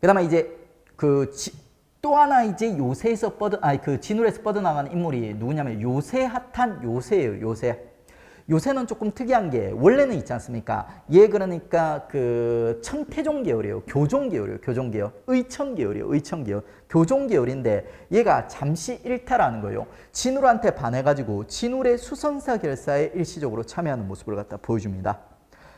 그 다음에 이제 또 하나 이제 요새에서 진울에서 뻗어나가는 인물이 누구냐면 요새핫한 요새예요. 요새는 조금 특이한 게 원래는 있지 않습니까? 얘 그러니까 그 천태종 계열이에요. 교종 계열이에요. 교종 계열. 의천 계열이에요. 의천 계열. 교종 계열인데 얘가 잠시 일탈하는 거예요. 진울한테 반해가지고 진울의 수선사 결사에 일시적으로 참여하는 모습을 갖다 보여줍니다.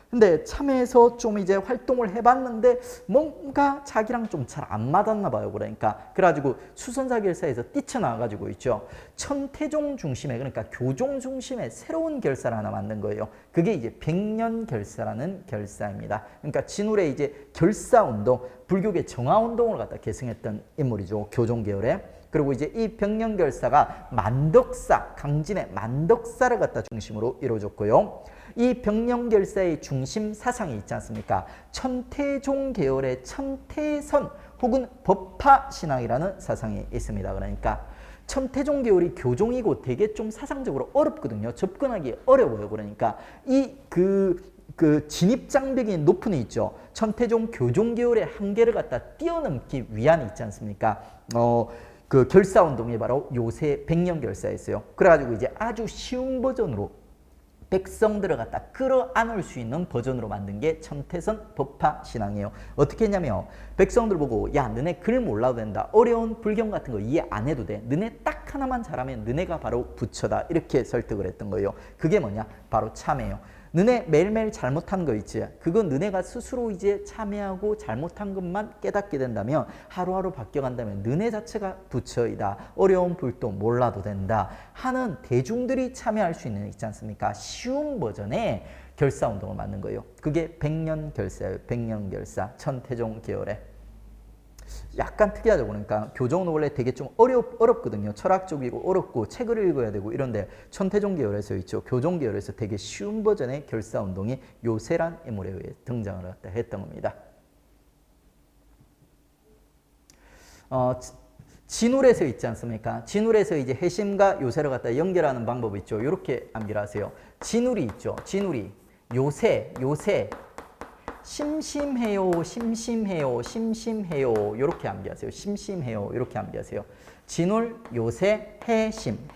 근데 참여해서 좀 이제 활동을 해봤는데 뭔가 자기랑 좀 잘 안 맞았나 봐요. 그러니까 그래가지고 수선사 결사에서 뛰쳐나와가지고 있죠. 천태종 중심의 그러니까 교종 중심의 새로운 결사를 하나 만든 거예요. 그게 이제 백년 결사라는 결사입니다. 그러니까 진울의 이제 결사운동, 불교계 정화운동을 갖다 계승했던 인물이죠. 교종 계열에. 그리고 이제 이 백년 결사가 만덕사, 강진의 만덕사를 갖다 중심으로 이루어졌고요. 이 백년결사의 중심 사상이 있지 않습니까? 천태종 계열의 천태선 혹은 법화신앙이라는 사상이 있습니다. 그러니까 천태종 계열이 교종이고 되게 좀 사상적으로 어렵거든요. 접근하기 어려워요. 그러니까 그 진입장벽이 높은 애 있죠. 천태종 교종 계열의 한계를 갖다 뛰어넘기 위한 있지 않습니까? 그 결사운동이 바로 요새 백년결사였어요. 그래가지고 이제 아주 쉬운 버전으로 백성들을 갖다 끌어안을 수 있는 버전으로 만든 게 천태선 법화신앙이에요. 어떻게 했냐면 백성들 보고 야 너네 글 몰라도 된다. 어려운 불경 같은 거 이해 안 해도 돼. 너네 딱 하나만 잘하면 너네가 바로 부처다. 이렇게 설득을 했던 거예요. 그게 뭐냐? 바로 참회예요. 너네 매일매일 잘못한 거 있지? 그건 너네가 스스로 이제 참회하고 잘못한 것만 깨닫게 된다면 하루하루 바뀌어간다면 너네 자체가 부처이다. 어려운 불도 몰라도 된다. 하는 대중들이 참여할 수 있는 있지 않습니까? 쉬운 버전의 결사운동을 만든 거예요. 그게 백년결사예요. 백년결사. 천태종 계열의. 약간 특이하죠. 그러니까 교종은 원래 되게 좀 어렵거든요. 철학적이고 어렵고 책을 읽어야 되고 이런데 천태종 계열에서 있죠. 교종 계열에서 되게 쉬운 버전의 결사운동이 요새란 인물에 의해 등장을 했던 겁니다. 진울에서 있지 않습니까? 진울에서 이제 해심과 요새를 갖다 연결하는 방법이 있죠. 이렇게 암기를 하세요. 진울이 있죠. 진울이 요새 심심해요, 심심해요, 심심해요. 이렇게 암기하세요. 심심해요. 이렇게 암기하세요. 진울, 요새, 해심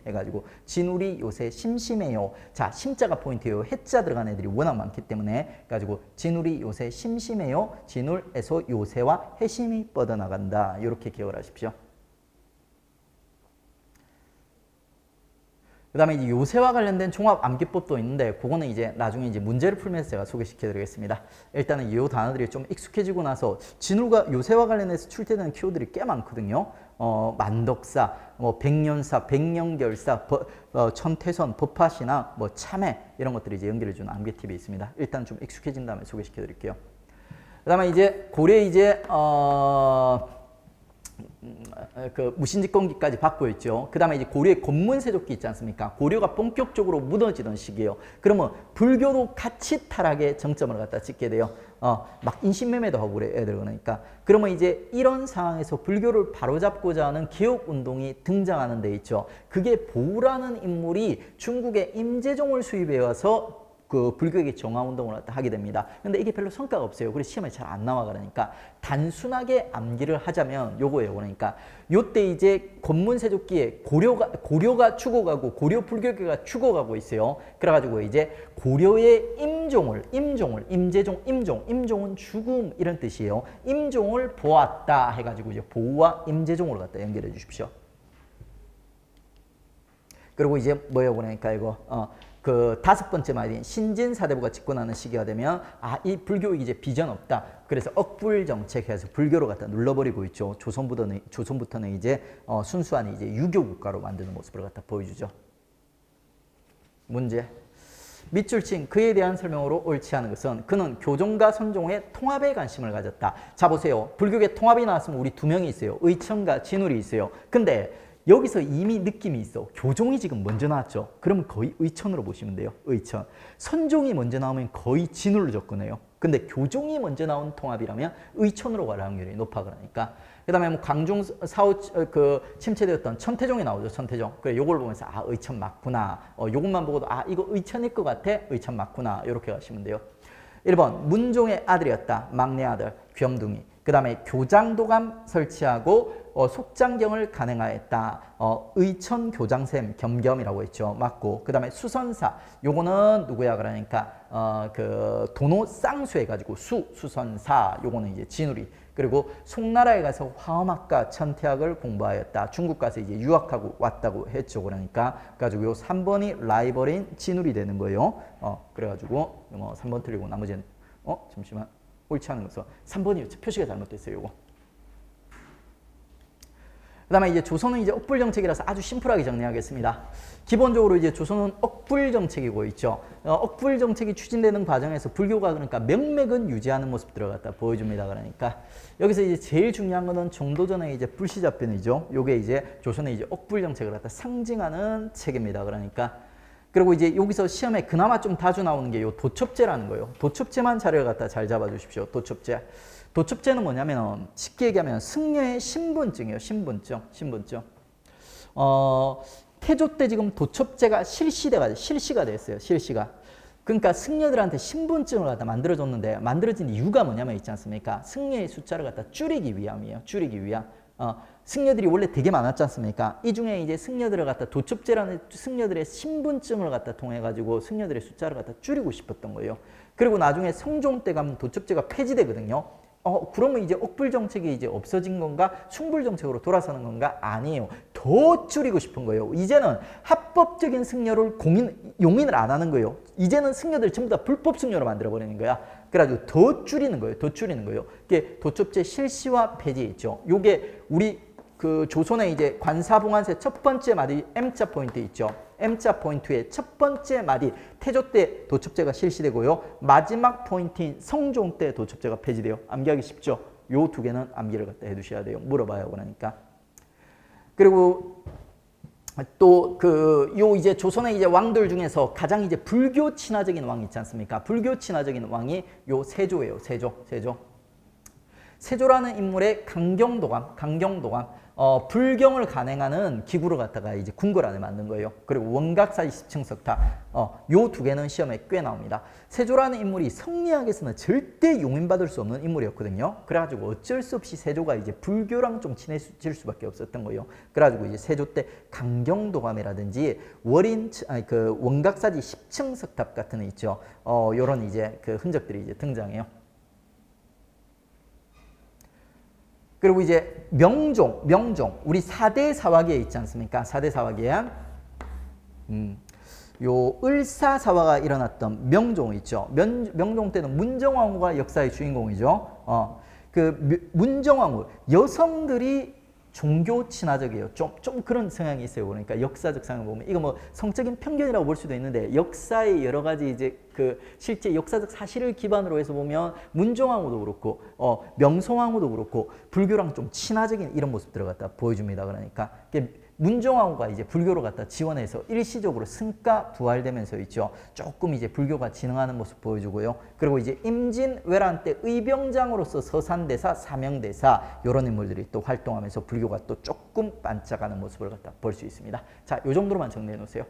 해가지고 진울이 요새 심심해요. 자, 심자가 포인트예요. 해자 들어간 애들이 워낙 많기 때문에 가지고 진울이 요새 심심해요. 진울에서 요새와 해심이 뻗어나간다. 이렇게 기억을 하십시오. 그 다음에 이제 요새와 관련된 종합 암기법도 있는데 그거는 이제 나중에 이제 문제를 풀면서 제가 소개시켜 드리겠습니다. 일단은 이 단어들이 좀 익숙해지고 나서 진울과 요새와 관련해서 출제되는 키워드들이 꽤 많거든요. 만덕사, 백년사, 백년결사, 천태선, 법화신앙, 참회 이런 것들이 이제 연결해 주는 암기 팁이 있습니다. 일단 좀 익숙해진 다음에 소개시켜 드릴게요. 그 다음에 이제 고려 이제 그 무신직공기까지 받고 있죠. 그 다음에 이제 고려의 권문세족기 있지 않습니까? 고려가 본격적으로 무너지던 시기예요. 그러면 불교도 같이 타락의 정점을 갖다 찍게 돼요. 막 인신매매도 하고 그래 애들 그러니까. 그러면 이제 이런 상황에서 불교를 바로잡고자 하는 개혁운동이 등장하는 데 있죠. 그게 보우라는 인물이 중국의 임재종을 수입해 와서 그 불교계 정화 운동을 갖다 하게 됩니다. 근데 이게 별로 성과가 없어요. 그래서 시험에 잘 안 나와. 그러니까 단순하게 암기를 하자면 요거예요. 그러니까 요때 이제 권문세족기에 고려가 죽어가고 고려 불교계가 죽어가고 있어요. 그래가지고 이제 고려의 임종은 죽음 이런 뜻이에요. 임종을 보았다 해가지고 이제 보우와 임재종으로 갖다 연결해 주십시오. 그리고 이제 뭐예요? 그러니까 이거 그 5번째 말인 신진사대부가 집권하는 시기가 되면 이 불교가 이제 비전 없다. 그래서 억불정책해서 불교로 갖다 눌러버리고 있죠. 조선부터는 이제 순수한 이제 유교 국가로 만드는 모습을 갖다 보여주죠. 문제. 밑줄 친 그에 대한 설명으로 옳지 않은 것은 그는 교종과 선종의 통합에 관심을 가졌다. 자 보세요. 불교계 통합이 나왔으면 우리 두 명이 있어요. 의천과 진울이 있어요. 근데 여기서 이미 느낌이 있어. 교종이 지금 먼저 나왔죠. 그러면 거의 의천으로 보시면 돼요. 의천. 선종이 먼저 나오면 거의 진울로 접근해요. 근데 교종이 먼저 나온 통합이라면 의천으로 갈 확률이 높아. 그러니까 그 다음에 뭐 광중 사후 침체되었던 천태종이 나오죠. 천태종. 그래 요걸 보면서 의천 맞구나. 요것만 보고도 이거 의천일 것 같아. 의천 맞구나. 이렇게 가시면 돼요. 1번 문종의 아들이었다. 막내 아들 귀염둥이. 그 다음에 교장도감 설치하고 속장경을 간행하였다. 의천 교장샘 겸겸이라고 했죠. 맞고. 그 다음에 수선사. 요거는 누구야? 그러니까 그 도노 쌍수 해가지고 수선사. 요거는 이제 진우리. 그리고 송나라에 가서 화엄학과 천태학을 공부하였다. 중국 가서 이제 유학하고 왔다고 했죠. 그러니까 가지고 요 3번이 라이벌인 진울이 되는 거예요. 그래가지고 3번 틀리고 나머지는 잠시만. 옳지 않은 것은 3번이 표시가 잘못됐어요. 요거. 그 다음에 이제 조선은 이제 억불정책이라서 아주 심플하게 정리하겠습니다. 기본적으로 이제 조선은 억불정책이고 있죠. 억불정책이 추진되는 과정에서 불교가 그러니까 명맥은 유지하는 모습 들어갔다 보여줍니다. 그러니까 여기서 이제 제일 중요한 거는 정도전의 이제 불시잡변이죠. 요게 이제 조선의 이제 억불정책을 갖다 상징하는 책입니다. 그러니까 그리고 이제 여기서 시험에 그나마 좀 자주 나오는 게 요 도첩제라는 거예요. 도첩제만 자료를 갖다 잘 잡아주십시오. 도첩제. 도첩제는 뭐냐면 쉽게 얘기하면 승려의 신분증이에요. 신분증. 태조 때 지금 도첩제가 실시가 됐어요. 실시가. 그러니까 승려들한테 신분증을 갖다 만들어줬는데 만들어진 이유가 뭐냐면 있지 않습니까? 승려의 숫자를 갖다 줄이기 위함이에요. 줄이기 위함. 승려들이 원래 되게 많았지 않습니까? 이 중에 이제 승려들을 갖다 도첩제라는 승려들의 신분증을 갖다 통해 가지고 승려들의 숫자를 갖다 줄이고 싶었던 거예요. 그리고 나중에 성종 때 가면 도첩제가 폐지되거든요. 그러면 이제 억불정책이 이제 없어진 건가? 숭불정책으로 돌아서는 건가? 아니에요. 더 줄이고 싶은 거예요. 이제는 합법적인 승려를 용인을 안 하는 거예요. 이제는 승려들 전부 다 불법 승려로 만들어버리는 거야. 그래가지고 더 줄이는 거예요. 더 줄이는 거예요. 이게 도첩제 실시와 폐지 있죠. 요게 우리 그 조선의 이제 관사봉안세 첫 번째 마디 M자 포인트 있죠. M자 포인트의 첫 번째 마디 태조 때 도첩제가 실시되고요. 마지막 포인트인 성종 때 도첩제가 폐지돼요. 암기하기 쉽죠. 요 두 개는 암기를 갖다 해두셔야 돼요. 물어봐요. 그러니까. 그리고 또 요 이제 조선의 이제 왕들 중에서 가장 이제 불교 친화적인 왕이 있지 않습니까? 불교 친화적인 왕이 요 세조예요. 세조라는 인물의 강경도감 불경을 간행하는 기구를 갖다가 이제 궁궐 안에 만든 거예요. 그리고 원각사지 10층 석탑 요 두 개는 시험에 꽤 나옵니다. 세조라는 인물이 성리학에서는 절대 용인받을 수 없는 인물이었거든요. 그래가지고 어쩔 수 없이 세조가 이제 불교랑 좀 친해질 수밖에 없었던 거예요. 그래가지고 이제 세조 때 강경도감이라든지 그 원각사지 10층 석탑 같은 애 있죠. 요런 이제 그 흔적들이 이제 등장해요. 그리고 이제 명종 우리 4대 사화기에 있지 않습니까? 4대 사화기에 요 을사사화가 일어났던 명종 있죠. 명종 때는 문정왕후가 역사의 주인공이죠. 그 문정왕후 여성들이 종교 친화적이에요. 좀 그런 성향이 있어요. 그러니까 역사적 상황을 보면 이거 뭐 성적인 편견이라고 볼 수도 있는데 역사의 여러 가지 이제 그 실제 역사적 사실을 기반으로 해서 보면 문정왕후도 그렇고 명성왕후도 그렇고 불교랑 좀 친화적인 이런 모습 들어갔다 보여줍니다. 그러니까 문정왕후가 이제 불교로 갖다 지원해서 일시적으로 승가 부활되면서 있죠. 조금 이제 불교가 진흥하는 모습 보여주고요. 그리고 이제 임진왜란 때 의병장으로서 서산대사, 사명대사 이런 인물들이 또 활동하면서 불교가 또 조금 반짝하는 모습을 갖다 볼 수 있습니다. 자, 요 정도로만 정리해 놓으세요.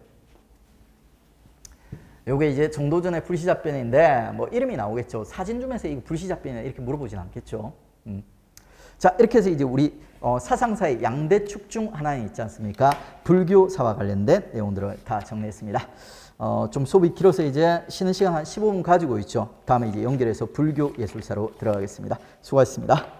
요게 이제 정도전의 불시잡변인데 뭐 이름이 나오겠죠. 사진 주면서 이거 불시잡변이냐 이렇게 물어보진 않겠죠. 자, 이렇게 해서 이제 우리 사상사의 양대축 중 하나는 있지 않습니까? 불교사와 관련된 내용들을 다 정리했습니다. 좀 수업이 길어서 이제 쉬는 시간 한 15분 가지고 있죠. 다음에 이제 연결해서 불교 예술사로 들어가겠습니다. 수고하셨습니다.